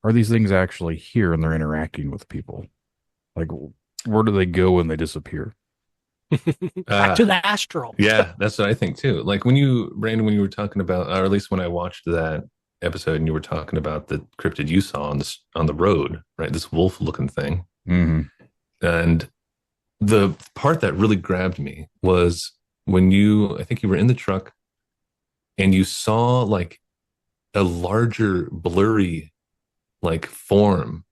are these things actually here and they're interacting with people? Like, where do they go when they disappear? Back to the astral. Yeah, that's what I think too. Like Brandon, when you were talking about, or at least when I watched that episode, and you were talking about the cryptid you saw on the road, right? This wolf-looking thing, and the part that really grabbed me was when I think you were in the truck and you saw like a larger blurry like form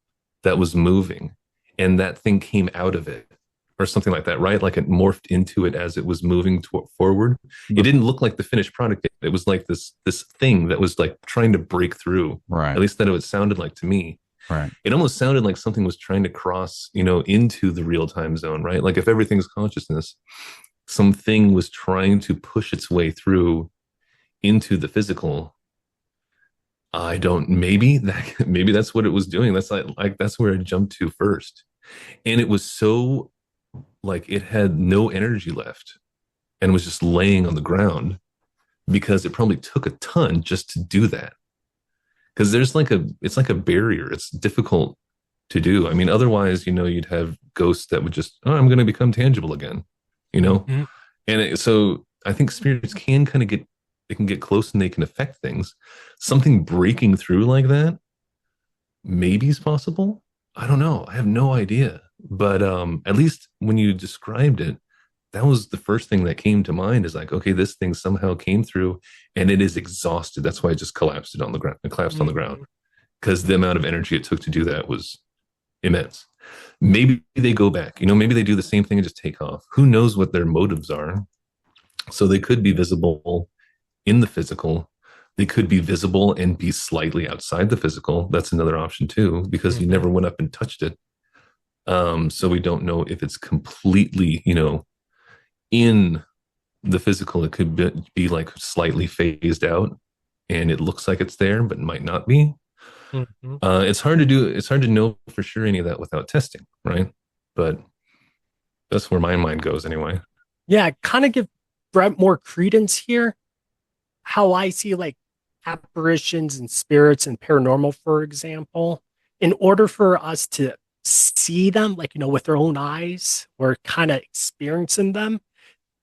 that was moving, and that thing came out of it or something like that, right? Like it morphed into it as it was moving forward. It didn't look like the finished product. It was like this thing that was like trying to break through. Right. At least that it sounded like to me. Right. It almost sounded like something was trying to cross, into the real time zone, right? Like if everything's consciousness, something was trying to push its way through into the physical. Maybe that's what it was doing. That's like that's where it jumped to first. And it was so like it had no energy left and was just laying on the ground, because it probably took a ton just to do that. Because it's like a barrier. It's difficult to do. I mean, otherwise, you'd have ghosts that would just, I'm going to become tangible again, Mm-hmm. And so I think spirits can kind of get close and they can affect things. Something breaking through like that maybe is possible. I don't know. I have no idea. But at least when you described it, that was the first thing that came to mind, is like, okay, this thing somehow came through and it is exhausted. That's why it just collapsed on the ground. It collapsed on the ground, because the amount of energy it took to do that was immense. Maybe they go back, maybe they do the same thing and just take off. Who knows what their motives are? So they could be visible in the physical. They could be visible and be slightly outside the physical. That's another option too, because you never went up and touched it. So we don't know if it's completely, in the physical. It could be like slightly phased out and it looks like it's there, but it might not be. Mm-hmm. It's hard to know for sure any of that without testing, right? But that's where my mind goes anyway. Yeah, kind of give Brett more credence here. How I see like apparitions and spirits and paranormal, for example, in order for us to see them, like, with their own eyes, or kind of experiencing them,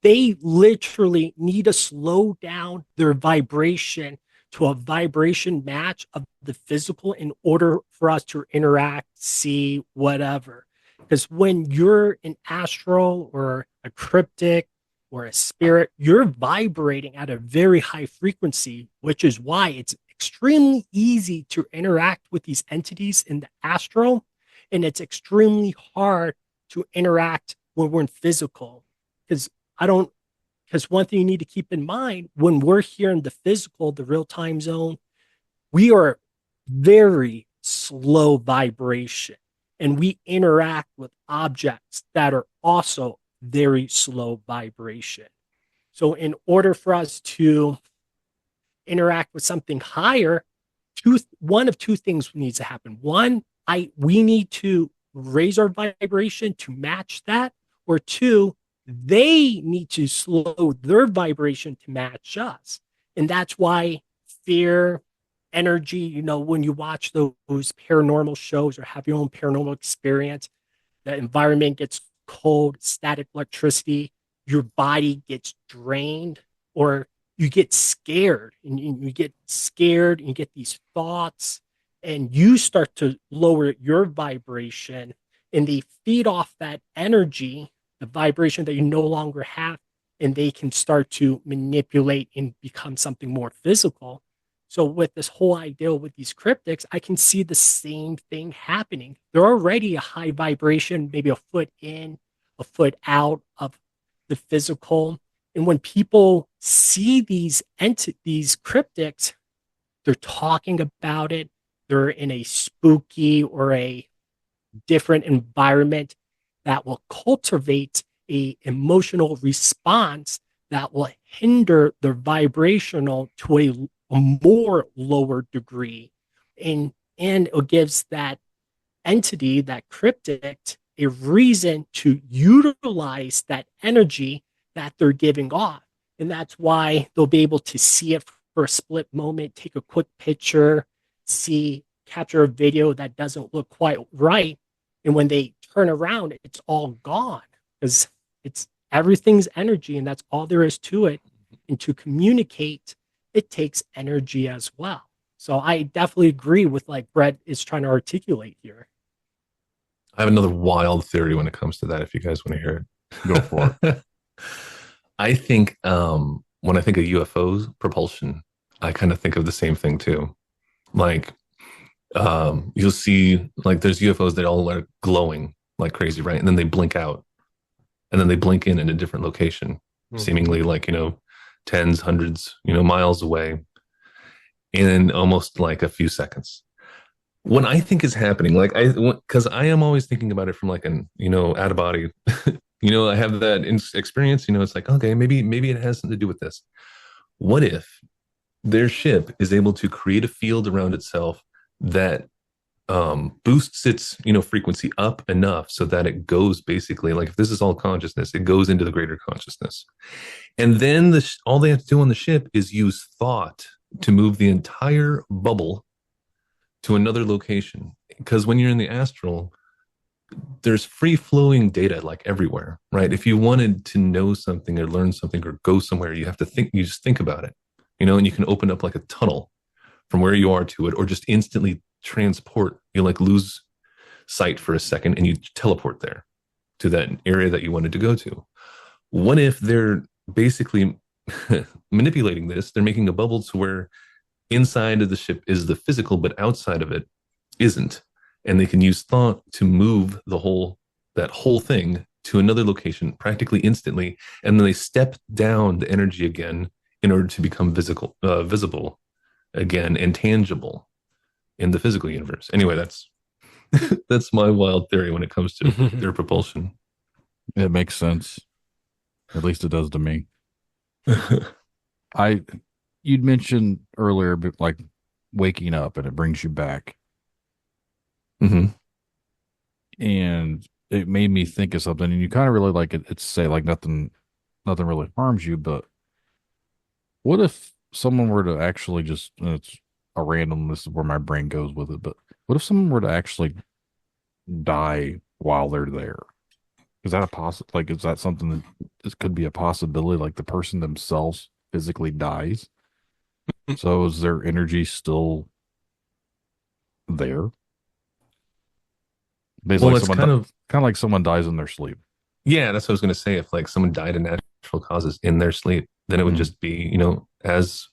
they literally need to slow down their vibration to a vibration match of the physical in order for us to interact, see, whatever. Because when you're an astral or a cryptic or a spirit, you're vibrating at a very high frequency, which is why it's extremely easy to interact with these entities in the astral. And it's extremely hard to interact when we're in physical. Because one thing you need to keep in mind, when we're here in the physical, the real time zone, we are very slow vibration, and we interact with objects that are also very slow vibration. So in order for us to interact with something higher, one of two things needs to happen. One, we need to raise our vibration to match that, or two, they need to slow their vibration to match us. And that's why fear, energy, when you watch those paranormal shows or have your own paranormal experience, the environment gets cold, static electricity, your body gets drained, or you get scared, and you get scared and you get these thoughts, and you start to lower your vibration, and they feed off that energy, the vibration that you no longer have, and they can start to manipulate and become something more physical. So with this whole idea with these cryptics, I can see the same thing happening. They're already a high vibration, maybe a foot in, a foot out of the physical. And when people see these cryptics, they're talking about it. They're in a spooky or a different environment that will cultivate a emotional response that will hinder their vibrational to a more lower degree, and it gives that entity, that cryptic, a reason to utilize that energy that they're giving off. And that's why they'll be able to see it for a split moment, take a quick picture, capture a video that doesn't look quite right, and when they turn around, it's all gone, because everything's energy, and that's all there is to it. And to communicate, it takes energy as well. So I definitely agree with Bret is trying to articulate here. I have another wild theory when it comes to that, if you guys want to hear it. Go for it. I think when I think of UFOs, propulsion, I kind of think of the same thing too. You'll see there's UFOs that all are glowing like crazy, right? And then they blink out, and then they blink in a different location, seemingly tens, hundreds, miles away, in almost a few seconds. What I think is happening, because I am always thinking about it from an out of body, I have that experience. It's okay, maybe it has something to do with this. What if their ship is able to create a field around itself that boosts its frequency up enough so that it goes basically, if this is all consciousness, it goes into the greater consciousness, and then all they have to do on the ship is use thought to move the entire bubble to another location. Because when you're in the astral, there's free flowing data everywhere, right? If you wanted to know something or learn something or go somewhere, you just think about it, and you can open up a tunnel from where you are to it, or just instantly transport. You lose sight for a second and you teleport there to that area that you wanted to go to. What if they're basically manipulating this? They're making a bubble to where inside of the ship is the physical, but outside of it isn't. And they can use thought to move that whole thing to another location practically instantly. And then they step down the energy again in order to become visible again and tangible in the physical universe. Anyway, that's my wild theory when it comes to their propulsion. It makes sense. At least it does to me. You'd mentioned earlier, waking up and it brings you back. Mm-hmm. And it made me think of something, and you kind of really it's say nothing really harms you, but what if someone were to actually just, it's a random, this is where my brain goes with it, but what if someone were to actually die while they're there? Is that is that something that this could be a possibility? The person themselves physically dies. So is their energy still there? Basically, Well, it's kind of like someone dies in their sleep. Yeah, that's what I was going to say. If someone died of natural causes in their sleep, then it would just be, as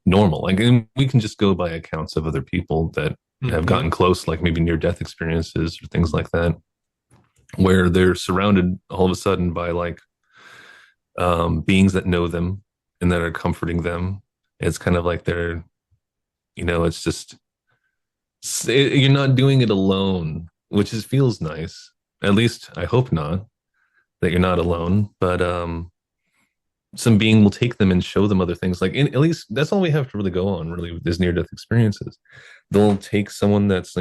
normal. And we can just go by accounts of other people that have gotten close, maybe near-death experiences or things like that, where they're surrounded all of a sudden by beings that know them and that are comforting them. It's kind of they're, it's just, you're not doing it alone, which feels nice. At least I hope not, that you're not alone, but some being will take them and show them other things. At least that's all we have to really go on, really, with these near-death experiences. They'll take someone that's,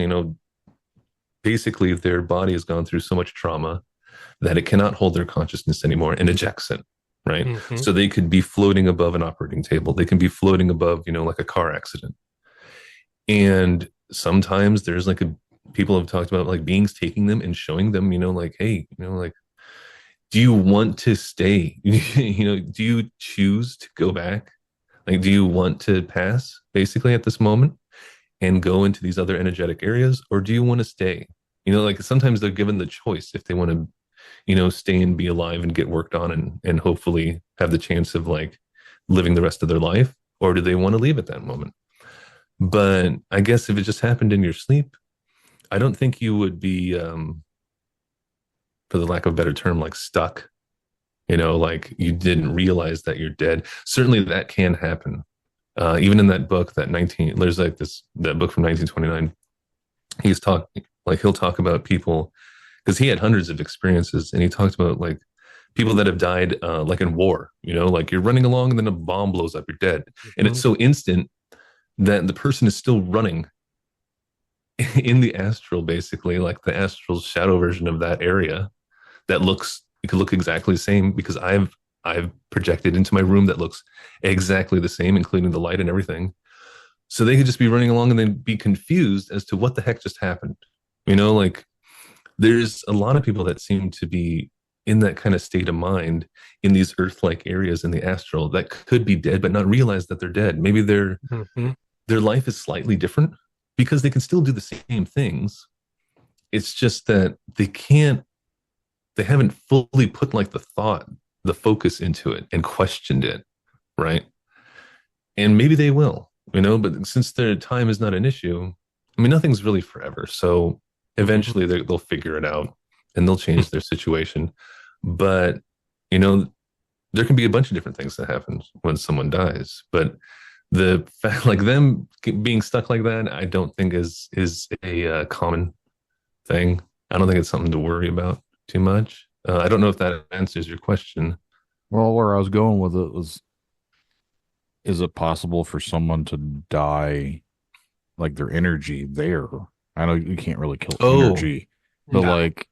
basically their body has gone through so much trauma that it cannot hold their consciousness anymore and ejects it, right? Mm-hmm. So they could be floating above an operating table. They can be floating above, a car accident. And sometimes there's like people have talked about like beings taking them and showing them, like, hey, like, do you want to stay? Do you choose to go back? Like, do you want to pass basically at this moment and go into these other energetic areas, or do you want to stay? Like sometimes they're given the choice if they want to, stay and be alive and get worked on and hopefully have the chance of like living the rest of their life, or do they want to leave at that moment? But I guess if it just happened in your sleep, I don't think you would be, for the lack of a better term, like stuck, like you didn't realize that you're dead. Certainly that can happen. Even in that book, there's like that book from 1929, he'll talk about people, because he had hundreds of experiences, and he talked about like people that have died, like in war, like you're running along and then a bomb blows up, you're dead. And it's so instant that the person is still running in the astral, basically, like the astral shadow version of that area it could look exactly the same, because I've projected into my room that looks exactly the same, including the light and everything. So they could just be running along and then be confused as to what the heck just happened. Like there's a lot of people that seem to be in that kind of state of mind in these earth-like areas in the astral that could be dead, but not realize that they're dead. Maybe their life is slightly different, because they can still do the same things. It's just that they haven't fully put like the focus into it and questioned it, right? And maybe they will, but since their time is not an issue, I mean, nothing's really forever. So eventually they'll figure it out and they'll change their situation. But, there can be a bunch of different things that happen when someone dies. But the fact, like them being stuck like that, I don't think is a common thing. I don't think it's something to worry about too much. I don't know if that answers your question. Well, where I was going with it was, is it possible for someone to die, like their energy there? I know you can't really kill energy, but like,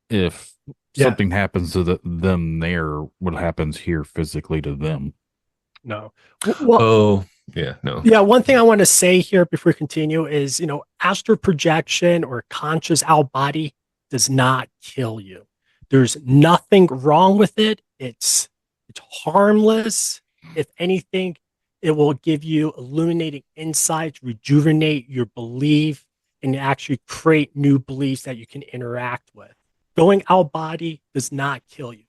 if something happens to them there, what happens here physically to them? No. Well, no. Yeah, one thing I want to say here before we continue is, astral projection or conscious out body does not kill you. There's nothing wrong with it. It's harmless. If anything, it will give you illuminating insights, rejuvenate your belief, and actually create new beliefs that you can interact with. Going out body does not kill you.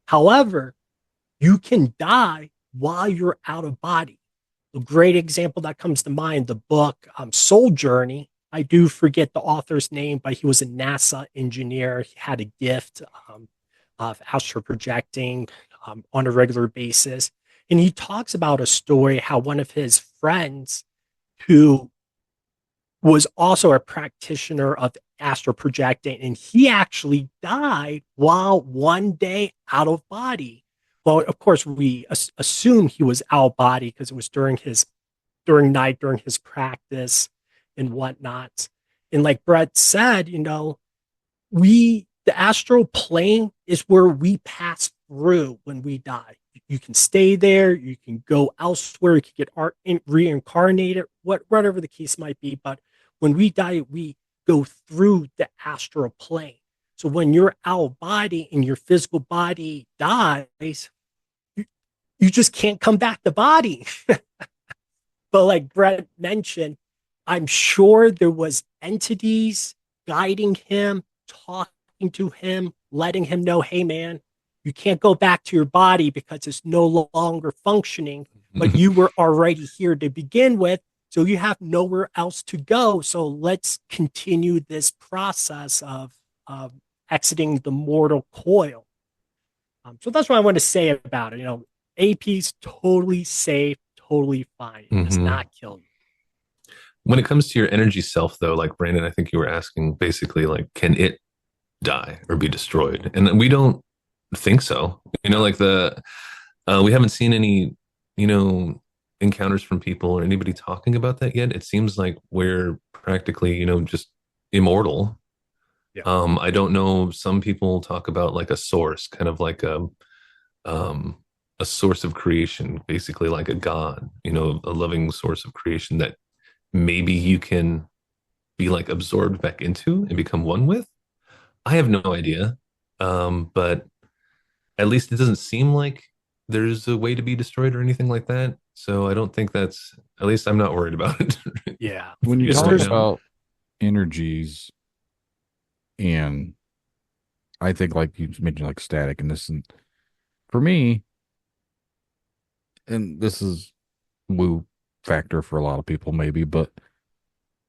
However, you can die while you're out of body. A great example that comes to mind, the book Soul Journey. I do forget the author's name, but he was a NASA engineer. He had a gift of astral projecting on a regular basis. And he talks about a story how one of his friends, who was also a practitioner of astral projecting, and he actually died while one day out of body. Well, of course, we assume he was out of body because it was during his practice and whatnot. And like Bret said, the astral plane is where we pass through when we die. You can stay there, you can go elsewhere, you can get reincarnated, whatever the case might be. But when we die, we go through the astral plane. So when you're out of body and your physical body dies, you just can't come back to body. But like Bret mentioned, I'm sure there was entities guiding him, talking to him, letting him know, hey man, you can't go back to your body because it's no longer functioning, but you were already here to begin with, so you have nowhere else to go. So let's continue this process of exiting the mortal coil. So that's what I want to say about it. AP's totally safe, totally fine. It does not kill you. When it comes to your energy self, though, like Brandon, I think you were asking basically, like, can it die or be destroyed? And we don't think so. Like we haven't seen any, encounters from people or anybody talking about that yet. It seems like we're practically, just immortal. Yeah. I don't know. Some people talk about like a source, kind of like a source of creation, basically like a God, a loving source of creation that maybe you can be like absorbed back into and become one with. I have no idea. But at least it doesn't seem like there's a way to be destroyed or anything like that. So I don't think that's, at least I'm not worried about it. Yeah. When you Because talk there's about energies, and I think like you mentioned like static and this, and for me, and this is woo factor for a lot of people maybe, but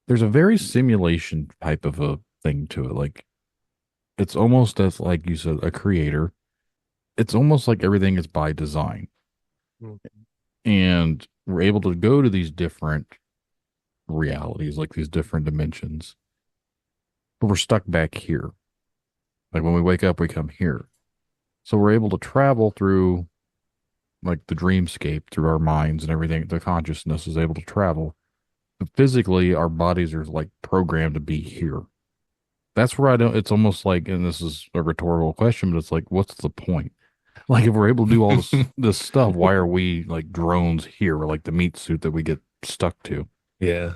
there's a very simulation type of a thing to it. Like it's almost as like you said, a creator. It's almost like everything is by design. Mhm. And we're able to go to these different realities, like these different dimensions, but we're stuck back here. Like when we wake up, we come here. So we're able to travel through like the dreamscape through our minds and everything. The consciousness is able to travel. But physically, our bodies are like programmed to be here. That's where I don't, it's almost like, and this is a rhetorical question, but it's like, what's the point? Like if we're able to do all this stuff, why are we like drones here, or like the meat suit that we get stuck to? Yeah.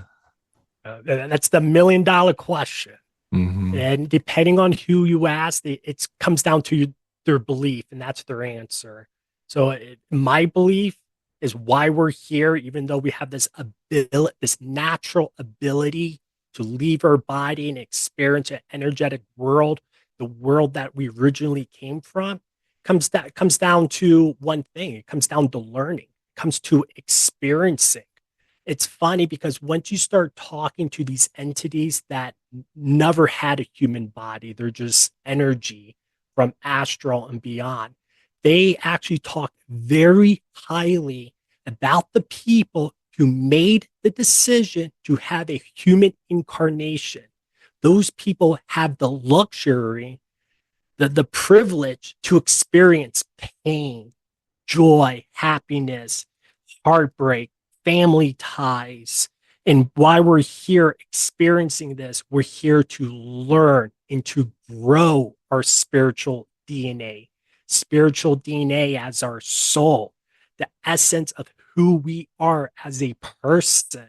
that's the $1 million question. Hmm. And depending on who you ask, it comes down to their belief, and that's their answer. So my belief is why we're here, even though we have this ability, this natural ability to leave our body and experience an energetic world, the world that we originally came from, comes down to one thing. It comes down to learning. It comes to experiencing. It's funny because once you start talking to these entities that never had a human body, they're just energy from astral and beyond. They actually talk very highly about the people who made the decision to have a human incarnation. Those people have the luxury, the privilege to experience pain, joy, happiness, heartbreak, family ties. And why we're here experiencing this, we're here to learn and to grow our spiritual DNA as our soul, the essence of who we are as a person.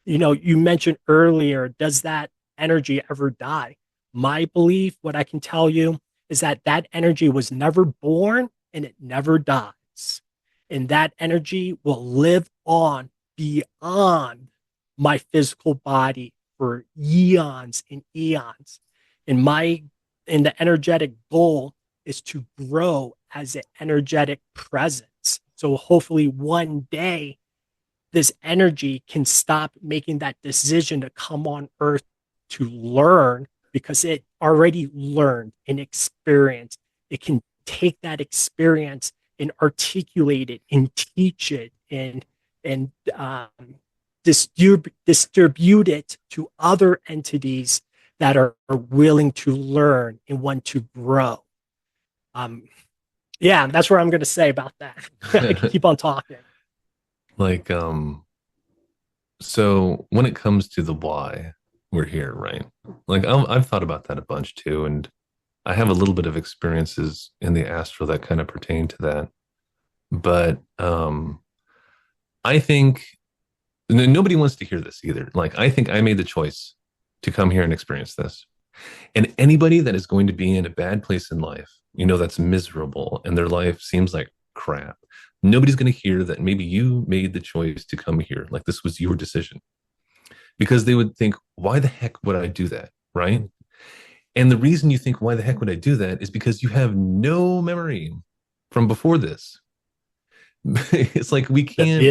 You know, you mentioned earlier, does that energy ever die? My belief, what I can tell you, is that that energy was never born and it never dies. And that energy will live on beyond my physical body for eons and eons. And the energetic goal is to grow as an energetic presence. So hopefully one day this energy can stop making that decision to come on earth to learn, because it already learned and experienced. It can take that experience and articulate it and teach it and distribute it to other entities that are willing to learn and want to grow. Yeah, that's what I'm going to say about that. I can keep on talking. Like, so when it comes to the why we're here, right? Like, I've thought about that a bunch too. And I have a little bit of experiences in the astral that kind of pertain to that. But I think nobody wants to hear this either. Like, I think I made the choice to come here and experience this. And anybody that is going to be in a bad place in life, you know, that's miserable and their life seems like crap, nobody's going to hear that maybe you made the choice to come here. Like, this was your decision. Because they would think, why the heck would I do that? Right. And the reason you think, why the heck would I do that, is because you have no memory from before this. It's like we can't,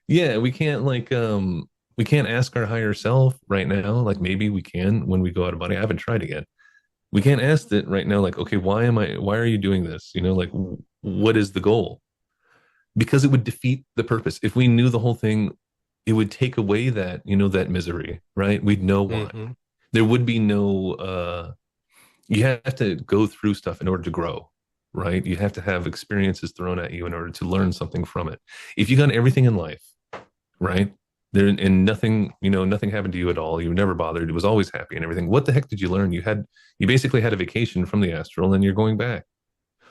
yeah, we can't like, we can't ask our higher self right now. Like maybe we can when we go out of body. I haven't tried it yet. We can't ask it right now. Like, okay, why are you doing this? You know, like what is the goal? Because it would defeat the purpose. If we knew the whole thing, it would take away that, you know, that misery, right? We'd know why. Mm-hmm. There would be no, you have to go through stuff in order to grow, right? You have to have experiences thrown at you in order to learn something from it. If you got everything in life, right? There and nothing, you know, nothing happened to you at all. You were never bothered. It was always happy and everything. What the heck did you learn? You basically had a vacation from the astral and you're going back.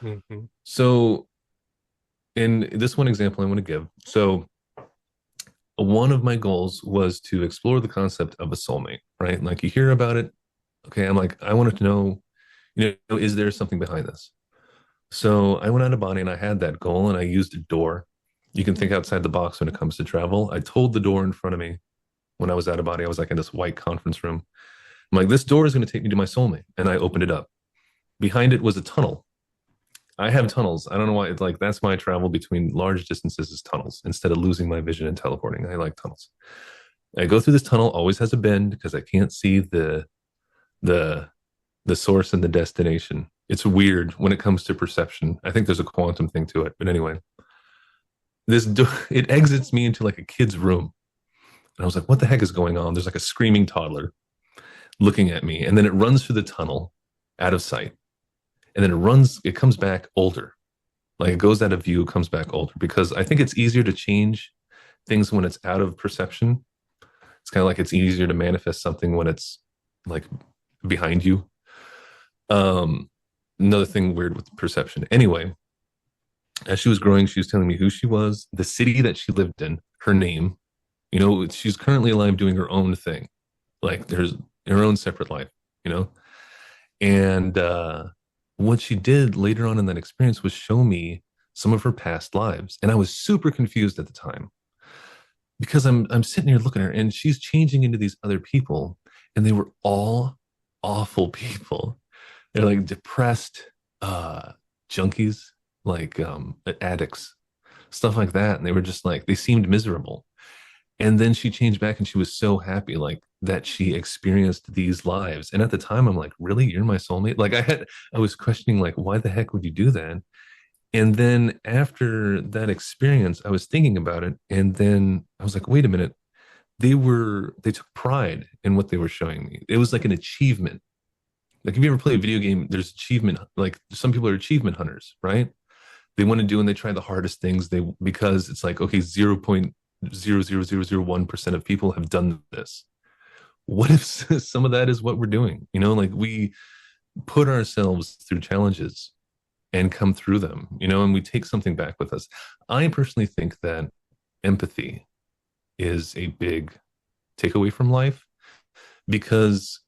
Mm-hmm. So in this one example I want to give, so one of my goals was to explore the concept of a soulmate, right? Like you hear about it. Okay. I'm like, I wanted to know, is there something behind this? So I went out of body and I had that goal and I used a door. You can think outside the box when it comes to travel. I told the door in front of me when I was out of body. I was like in this white conference room. I'm like, this door is going to take me to my soulmate. And I opened it up. Behind it was a tunnel. I have tunnels. I don't know why. It's like that's my travel between large distances is tunnels instead of losing my vision and teleporting. I like tunnels. I go through this tunnel, always has a bend because I can't see the source and the destination. It's weird when it comes to perception. I think there's a quantum thing to it. But anyway, it exits me into like a kid's room. And I was like, what the heck is going on? There's like a screaming toddler looking at me. And then it runs through the tunnel out of sight. And then it comes back older. Like it goes out of view, comes back older because I think it's easier to change things when it's out of perception. It's kind of like it's easier to manifest something when it's like behind you. Another thing weird with perception. Anyway, as she was growing, she was telling me who she was, the city that she lived in, her name. She's currently alive doing her own thing. Like there's her own separate life, And what she did later on in that experience was show me some of her past lives. And I was super confused at the time because I'm sitting here looking at her and she's changing into these other people and they were all awful people. They're like depressed junkies, like addicts, stuff like that. And they were just like, they seemed miserable. And then she changed back and she was so happy, like that she experienced these lives. And at the time, I'm like, really? You're my soulmate? Like I was questioning, like, why the heck would you do that? And then after that experience, I was thinking about it. And then I was like, wait a minute. They took pride in what they were showing me. It was like an achievement. Like if you ever play a video game, there's achievement, like some people are achievement hunters, right? They want to do and they try the hardest things because it's like, okay, 0.00001% of people have done this. What if some of that is what we're doing? Like we put ourselves through challenges and come through them, and we take something back with us. I personally think that empathy is a big takeaway from life because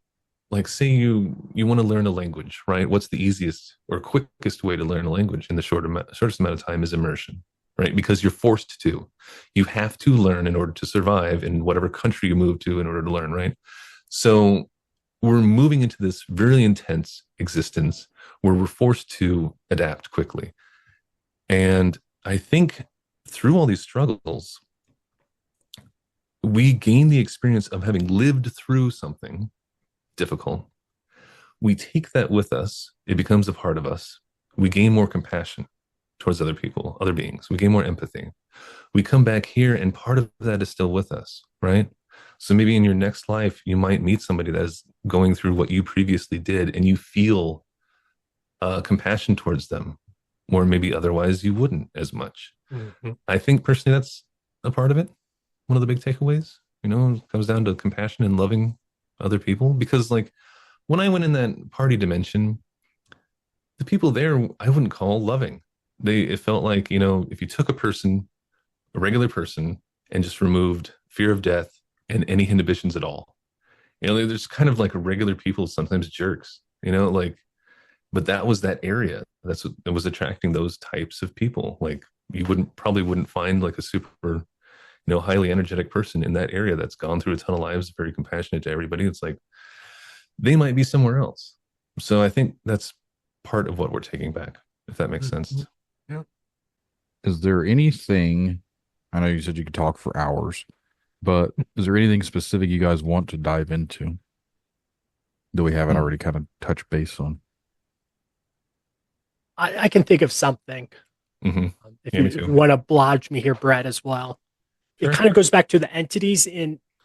like say you want to learn a language, right? What's the easiest or quickest way to learn a language in the shortest amount of time is immersion, right? Because you're forced to. You have to learn in order to survive in whatever country you move to in order to learn, right? So we're moving into this really intense existence where we're forced to adapt quickly. And I think through all these struggles, we gain the experience of having lived through something difficult. We take that with us. It becomes a part of us. We gain more compassion towards other people, other beings. We gain more empathy. We come back here and part of that is still with us, right? So maybe in your next life, you might meet somebody that is going through what you previously did and you feel compassion towards them, or maybe otherwise you wouldn't as much. Mm-hmm. I think personally that's a part of it. One of the big takeaways, it comes down to compassion and loving other people. Because like when I went in that party dimension, the people there I wouldn't call loving. It felt like, if you took a regular person, and just removed fear of death and any inhibitions at all, there's kind of like regular people, sometimes jerks, but that was that area. That's what it was attracting, those types of people. Like you probably wouldn't find like a super, highly energetic person in that area that's gone through a ton of lives, very compassionate to everybody. It's like, they might be somewhere else. So I think that's part of what we're taking back, if that makes sense. Yeah. Is there anything, I know you said you could talk for hours, but is there anything specific you guys want to dive into that we haven't already kind of touched base on? I can think of something. Mm-hmm. If you want to oblige me here, Brett, as well. Sure. It kind of goes back to the entities.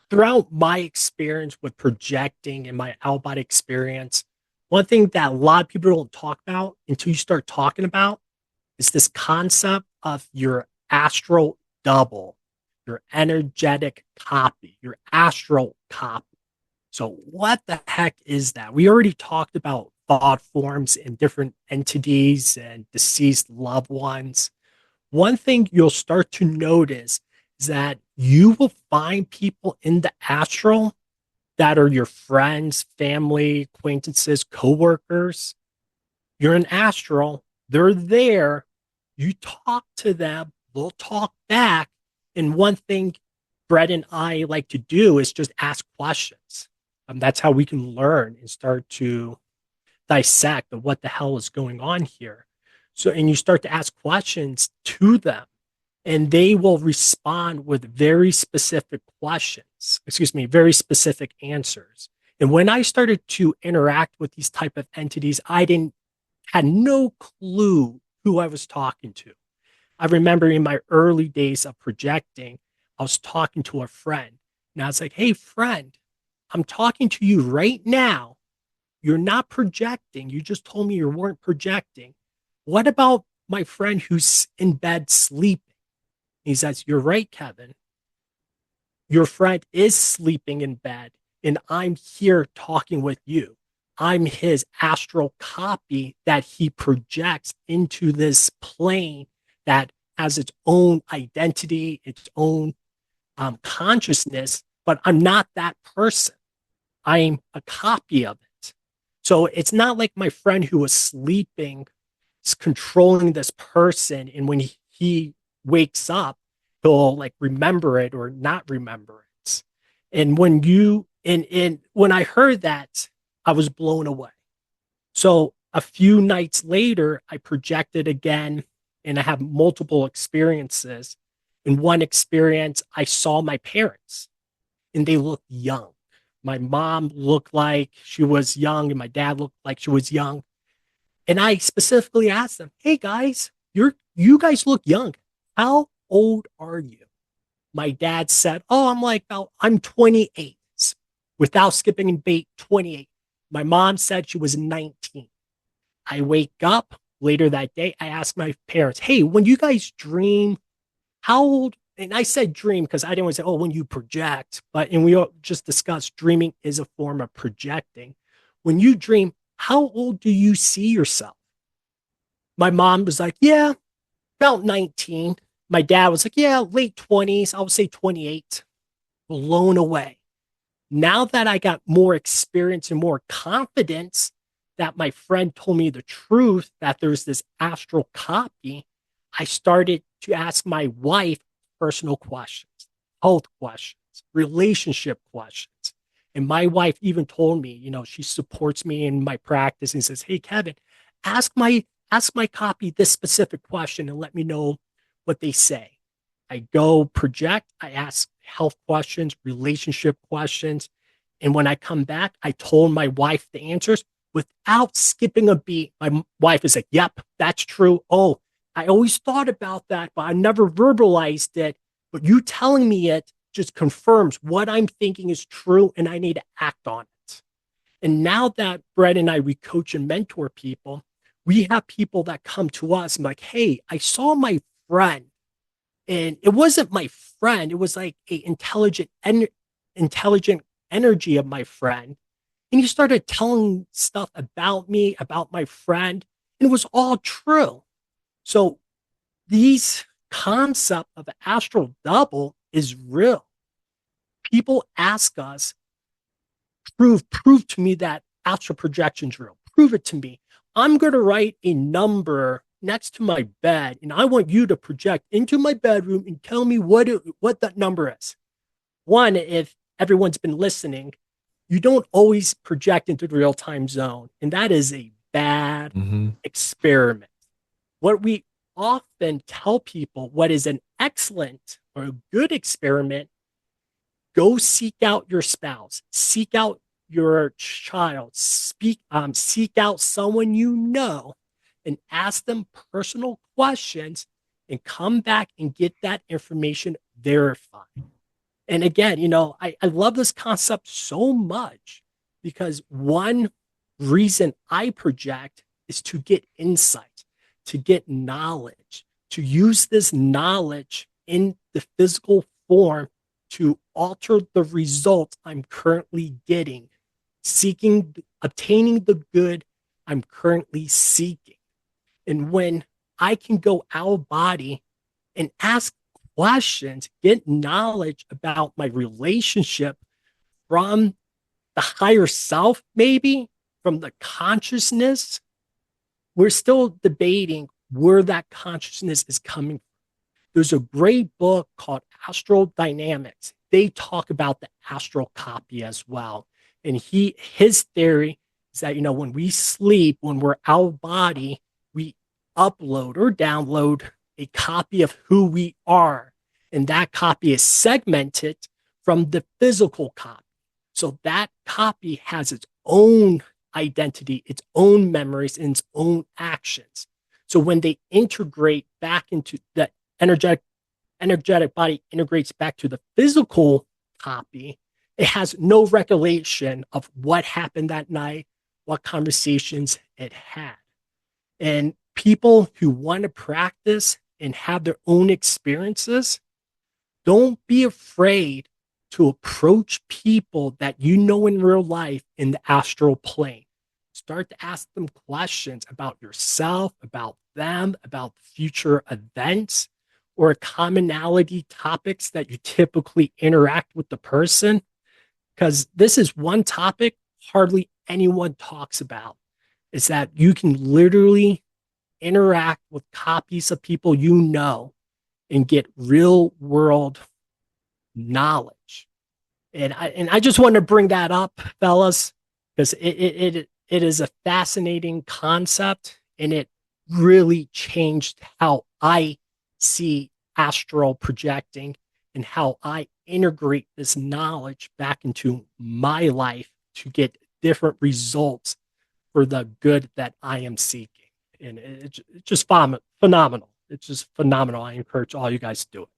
Throughout my experience with projecting and my out-body experience, one thing that a lot of people don't talk about until you start talking about is this concept of your astral double, your energetic copy, your astral copy. So what the heck is that? We already talked about thought forms and different entities and deceased loved ones. One thing you'll start to notice is that you will find people in the astral that are your friends, family, acquaintances, coworkers. You're an astral, they're there. You talk to them, they'll talk back. And one thing Brett and I like to do is just ask questions. That's how we can learn and start to dissect of what the hell is going on here. So, and you start to ask questions to them, and they will respond with very specific questions, very specific answers. And when I started to interact with these type of entities, had no clue who I was talking to. I remember in my early days of projecting, I was talking to a friend, and I was like, hey, friend, I'm talking to you right now. You're not projecting. You just told me you weren't projecting. What about my friend who's in bed sleeping? He says, you're right, Kevin. Your friend is sleeping in bed, and I'm here talking with you. I'm his astral copy that he projects into this plane that has its own identity, its own consciousness, but I'm not that person. I'm a copy of it. So it's not like my friend who was sleeping is controlling this person, and when he wakes up, he'll like remember it or not remember it. And when I heard that, I was blown away. So a few nights later, I projected again, and I have multiple experiences. In one experience, I saw my parents, and they looked young. My mom looked like she was young, and my dad looked like she was young. And I specifically asked them, "Hey guys, you guys look young. How old are you?" My dad said, "Oh, I'm 28." Without skipping a beat, 28. My mom said she was 19. I wake up later that day. I asked my parents, "Hey, when you guys dream, how old?" And I said dream because I didn't want to say, "Oh, when you project." And we just discussed dreaming is a form of projecting. When you dream, how old do you see yourself? My mom was like, "Yeah, about 19." My dad was like, "Yeah, late 20s. I would say 28." Blown away. Now that I got more experience and more confidence that my friend told me the truth, that there's this astral copy, I started to ask my wife personal questions, health questions, relationship questions. And my wife even told me, she supports me in my practice and says, "Hey, Kevin, ask my copy this specific question and let me know what they say." I go project, I ask health questions, relationship questions. And when I come back, I told my wife the answers without skipping a beat. My wife is like, "Yep, that's true. Oh, I always thought about that, but I never verbalized it. But you telling me it just confirms what I'm thinking is true, and I need to act on it." And now that Brett and we coach and mentor people, we have people that come to us and like, "Hey, I saw my friend. And it wasn't my friend. It was like a intelligent energy of my friend. And he started telling stuff about me, about my friend, and it was all true." So these concept of the astral double is real. People ask us, prove to me that astral projection's real. Prove it to me. I'm going to write a number next to my bed, and I want you to project into my bedroom and tell me what that number is. One, if everyone's been listening, you don't always project into the real time zone, and that is a bad experiment. What we often tell people, what is an excellent or a good experiment, go seek out your spouse, seek out your child, seek out someone you know, and ask them personal questions and come back and get that information verified. And again, I love this concept so much because one reason I project is to get insight, to get knowledge, to use this knowledge in the physical form to alter the results I'm currently getting, obtaining the good I'm currently seeking. And when I can go out of body and ask questions, get knowledge about my relationship from the higher self, maybe from the consciousness. We're still debating where that consciousness is coming from. There's a great book called Astral Dynamics. They talk about the astral copy as well. And his theory is that, when we sleep, when we're out of body, we upload or download a copy of who we are. And that copy is segmented from the physical copy. So that copy has its own identity, its own memories, and its own actions. So when they integrate back into the energetic body integrates back to the physical copy, it has no recollection of what happened that night, what conversations it had. And people who want to practice and have their own experiences, don't be afraid to approach people that in real life in the astral plane. Start to ask them questions about yourself, about them, about future events, or commonality topics that you typically interact with the person. Because this is one topic hardly anyone talks about, is that you can literally interact with copies of people and get real world knowledge. And I just want to bring that up, fellas, because it is a fascinating concept, and it really changed how I see astral projecting and how I integrate this knowledge back into my life to get different results for the good that I am seeking. And it's just phenomenal. It's just phenomenal. I encourage all you guys to do it.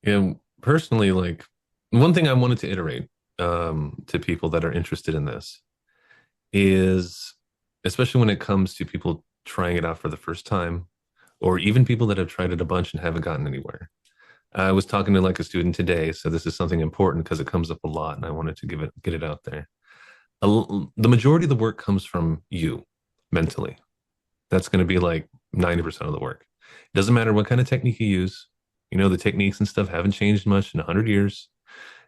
Yeah, personally, like one thing I wanted to iterate to people that are interested in this is, especially when it comes to people trying it out for the first time, or even people that have tried it a bunch and haven't gotten anywhere. I was talking to like a student today, so this is something important because it comes up a lot, and I wanted to get it out there. The majority of the work comes from you mentally. That's going to be like 90% of the work. It doesn't matter what kind of technique you use. The techniques and stuff haven't changed much in 100 years.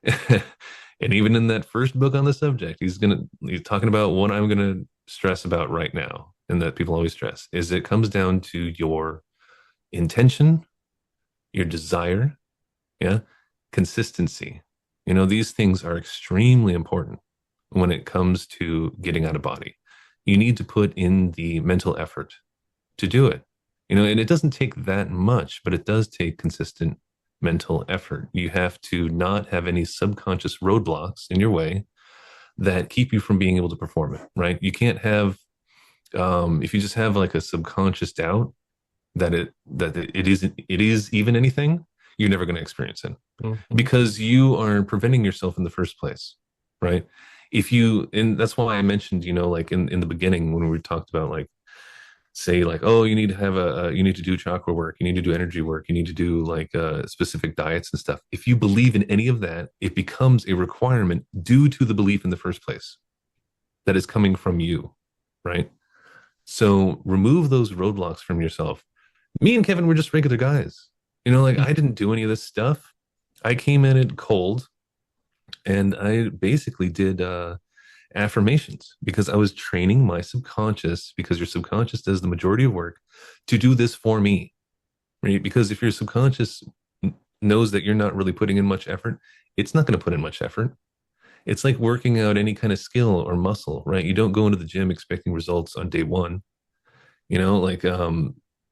And even in that first book on the subject, he's talking about what I'm going to stress about right now, and that people always stress, is it comes down to your intention, your desire, consistency. These things are extremely important when it comes to getting out of body. You need to put in the mental effort to do it. And it doesn't take that much, but it does take consistent mental effort. You have to not have any subconscious roadblocks in your way that keep you from being able to perform it, right? You can't have, if you just have like a subconscious doubt that it is even anything, you're never going to experience it, because you are preventing yourself in the first place, right? And that's why I mentioned, like in the beginning when we talked about like, say like, oh, you need to have you need to do chakra work, you need to do energy work, you need to do like specific diets and stuff. If you believe in any of that, it becomes a requirement due to the belief in the first place that is coming from you, right? So remove those roadblocks from yourself. Me and Kevin were just regular guys. Like I didn't do any of this stuff. I came in it cold, and I basically did affirmations because I was training my subconscious, because your subconscious does the majority of work, to do this for me, right? Because if your subconscious knows that you're not really putting in much effort, it's not going to put in much effort. It's like working out any kind of skill or muscle, right? You don't go into the gym expecting results on day one.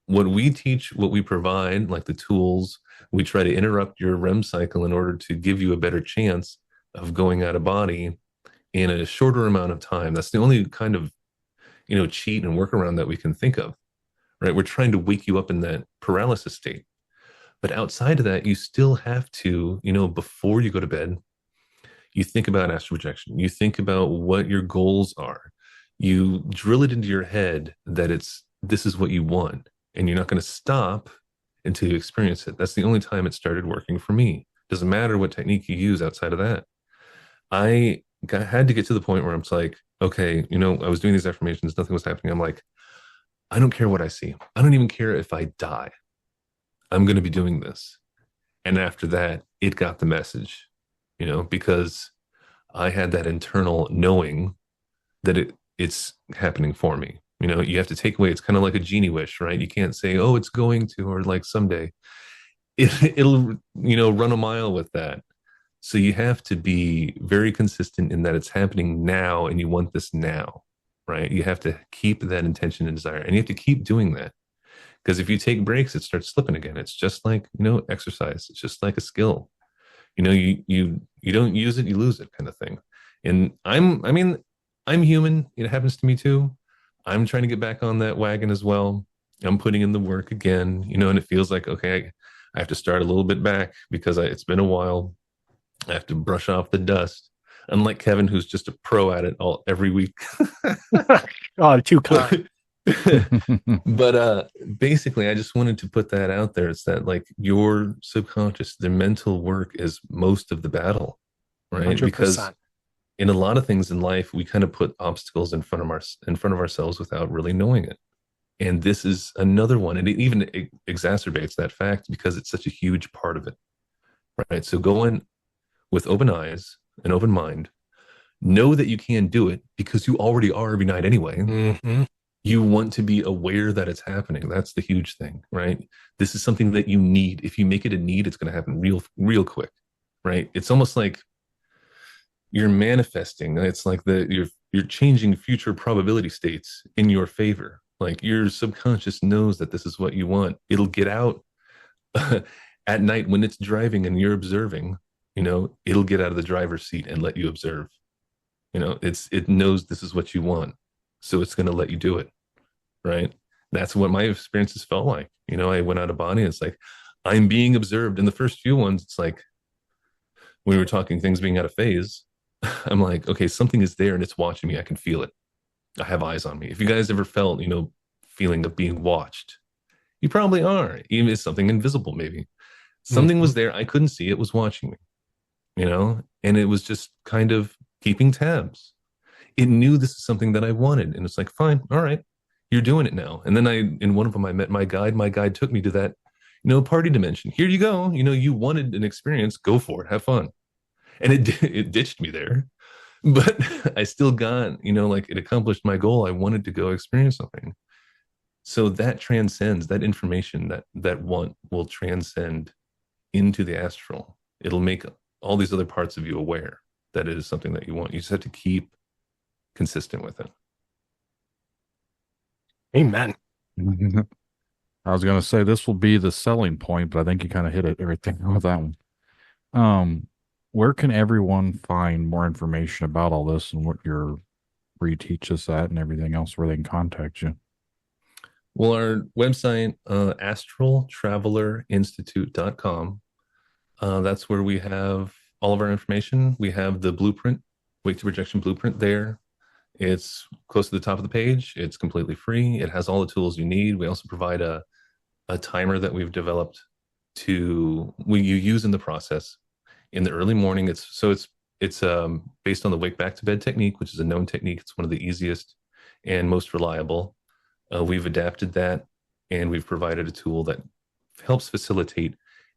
What we teach, what we provide, like the tools, we try to interrupt your REM cycle in order to give you a better chance of going out of body in a shorter amount of time. That's the only kind of, cheat and workaround that we can think of, right? We're trying to wake you up in that paralysis state. But outside of that, you still have to, before you go to bed, you think about astral projection. You think about what your goals are. You drill it into your head that this is what you want, and you're not going to stop until you experience it. That's the only time it started working for me. Doesn't matter what technique you use outside of that. I had to get to the point where I'm like, okay, I was doing these affirmations, nothing was happening. I'm like, I don't care what I see. I don't even care if I die. I'm going to be doing this. And after that, it got the message, because I had that internal knowing that it's happening for me. You have to take away, it's kind of like a genie wish, right? You can't say, oh, it's going to, or like someday. It'll run a mile with that. So you have to be very consistent in that it's happening now and you want this now, right? You have to keep that intention and desire, and you have to keep doing that. Because if you take breaks, it starts slipping again. It's just like, exercise. It's just like a skill. You don't use it, you lose it, kind of thing. And I'm human. It happens to me too. I'm trying to get back on that wagon as well. I'm putting in the work again, and it feels like, okay, I have to start a little bit back because it's been a while. I have to brush off the dust. Unlike Kevin, who's just a pro at it every week. Oh, too kind. But basically, I just wanted to put that out there. It's that like your subconscious, the mental work is most of the battle, right? 100%. Because in a lot of things in life, we kind of put obstacles in front of ourselves without really knowing it. And this is another one, and it even exacerbates that fact because it's such a huge part of it, right? So go in with open eyes, an open mind. Know that you can do it because you already are every night anyway. Mm-hmm. You want to be aware that it's happening. That's the huge thing, right? This is something that you need. If you make it a need, it's going to happen real quick, right? It's almost like you're manifesting. It's like you're changing future probability states in your favor. Like your subconscious knows that this is what you want. It'll get out at night when it's driving and you're observing, it'll get out of the driver's seat and let you observe. It knows this is what you want. So it's going to let you do it. Right. That's what my experiences felt like. I went out of body. It's like, I'm being observed. In the first few ones, it's like, when we were talking things being out of phase, I'm like, okay, something is there and it's watching me. I can feel it. I have eyes on me. If you guys ever felt, feeling of being watched, you probably are. Even it's something invisible, maybe. Something was there. I couldn't see. It was watching me, and it was just kind of keeping tabs. It knew this is something that I wanted. And it's like, fine, all right, you're doing it now. And then in one of them, I met my guide. My guide took me to that, party dimension. Here you go. You wanted an experience. Go for it. Have fun. And it ditched me there. But I still got, like it accomplished my goal. I wanted to go experience something. So that transcends, that information, that want will transcend into the astral. It'll make all these other parts of you aware that it is something that you want. You just have to keep consistent with it. Amen. I was going to say this will be the selling point, but I think you kind of hit it everything with that one. Where can everyone find more information about all this and where you teach us at and everything else, where they can contact you? Well, our website, astraltravelerinstitute.com. That's where we have all of our information. We have the blueprint, wake to projection blueprint there. It's close to the top of the page. It's completely free. It has all the tools you need. We also provide a timer that we've developed you use in the process. In the early morning, it's based on the wake back to bed technique, which is a known technique. It's one of the easiest and most reliable. We've adapted that, and we've provided a tool that helps facilitate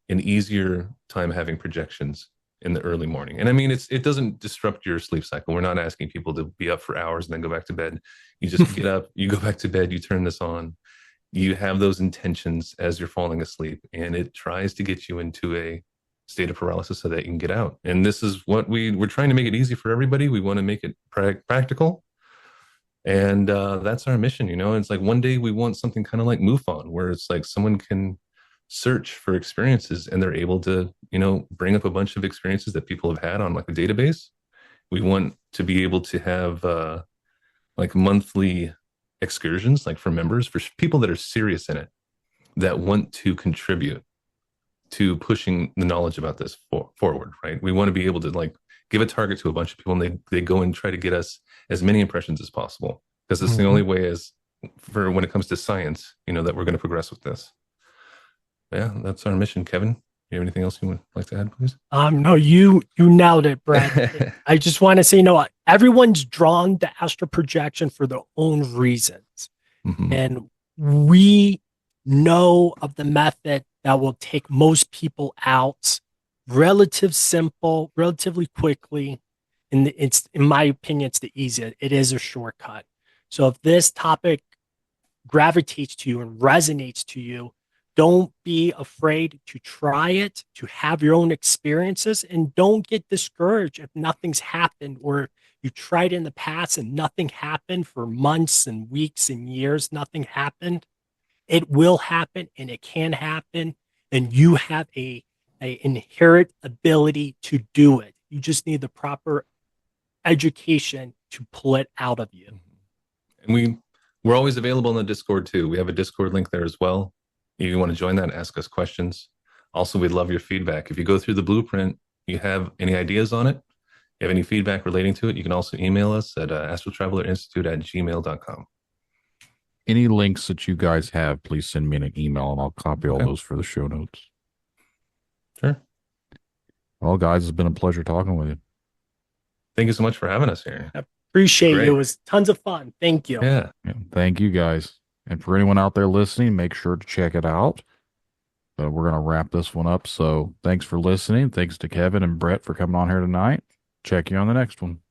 an easier time having projections in the early morning. And I mean, it doesn't disrupt your sleep cycle. We're not asking people to be up for hours and then go back to bed. You just get up, you go back to bed, you turn this on, you have those intentions as you're falling asleep, and it tries to get you into a state of paralysis so that you can get out. And this is what we're trying to make it easy for everybody. We want to make it practical. And that's our mission, It's like one day we want something kind of like MUFON, where it's like someone can search for experiences and they're able to, bring up a bunch of experiences that people have had on like a database. We want to be able to have like monthly excursions, like for members, for people that are serious in it, that want to contribute to pushing the knowledge about this forward, right? We want to be able to like give a target to a bunch of people, and they go and try to get us as many impressions as possible, because it's the only way is for when it comes to science, that we're going to progress with this. Yeah, that's our mission. Kevin, you have anything else you would like to add, please? No, you nailed it, Brett. I just want to say, everyone's drawn to astral projection for their own reasons. And we know of the method that will take most people out, relatively quickly. And it's, in my opinion, it's the easiest. It is a shortcut. So if this topic gravitates to you and resonates to you, don't be afraid to try it, to have your own experiences, and don't get discouraged if nothing's happened, or you tried in the past and nothing happened for months and weeks and years. Nothing happened. It will happen, and it can happen. And you have a inherent ability to do it. You just need the proper education to pull it out of you. And we're always available in the Discord too. We have a Discord link there as well. If you want to join that, ask us questions. Also, we'd love your feedback. If you go through the blueprint, you have any ideas on it, you have any feedback relating to it, you can also email us at astraltravelerinstitute@gmail.com. Any links that you guys have, please send me an email and I'll copy all those for the show notes. Sure. Well, guys, it's been a pleasure talking with you. Thank you so much for having us here. Appreciate Great. you. It was tons of fun. Thank you. Yeah. Thank you, guys. And for anyone out there listening, make sure to check it out. But we're going to wrap this one up. So thanks for listening. Thanks to Kevin and Bret for coming on here tonight. Check you on the next one.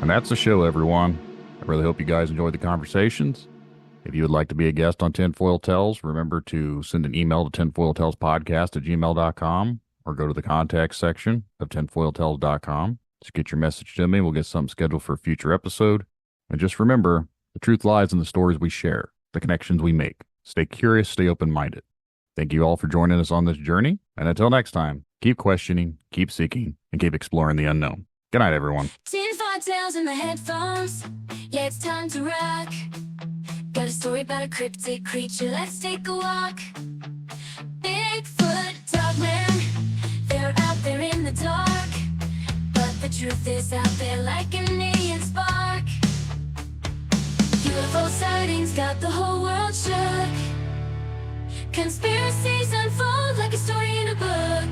And that's the show, everyone. I really hope you guys enjoyed the conversations. If you would like to be a guest on Tinfoil Tales, remember to send an email to tinfoiltalespodcast@gmail.com or go to the contact section of tinfoiltales.com. Just get your message to me. We'll get something scheduled for a future episode. And just remember, the truth lies in the stories we share, the connections we make. Stay curious, stay open-minded. Thank you all for joining us on this journey. And until next time, keep questioning, keep seeking, and keep exploring the unknown. Good night, everyone. Tinfoil Tales in the headphones. Yeah, it's time to rock. Got a story about a cryptid creature. Let's take a walk. Bigfoot, dogman, they're out there in the dark. But the truth is out there like an alien spark. UFO sightings got the whole world shook. Conspiracies unfold like a story in a book.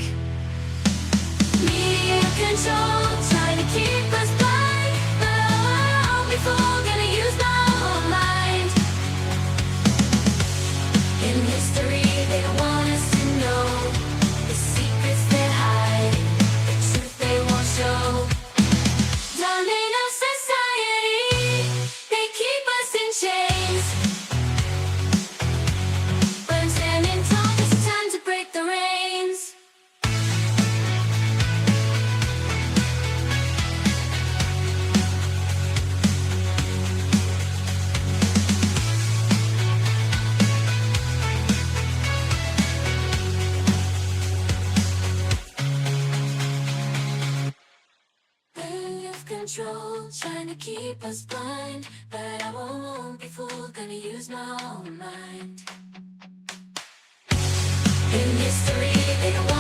Media control, trying to keep us blind. But I'll be fool, gonna use my whole mind. In history, they don't want us to know the secrets they hide, the truth they won't show. Dominate our society, they keep us in chains. But I'm standing tall, it's time to break the reins. Control, trying to keep us blind. But I won't be fooled, gonna use my own mind. In history, they don't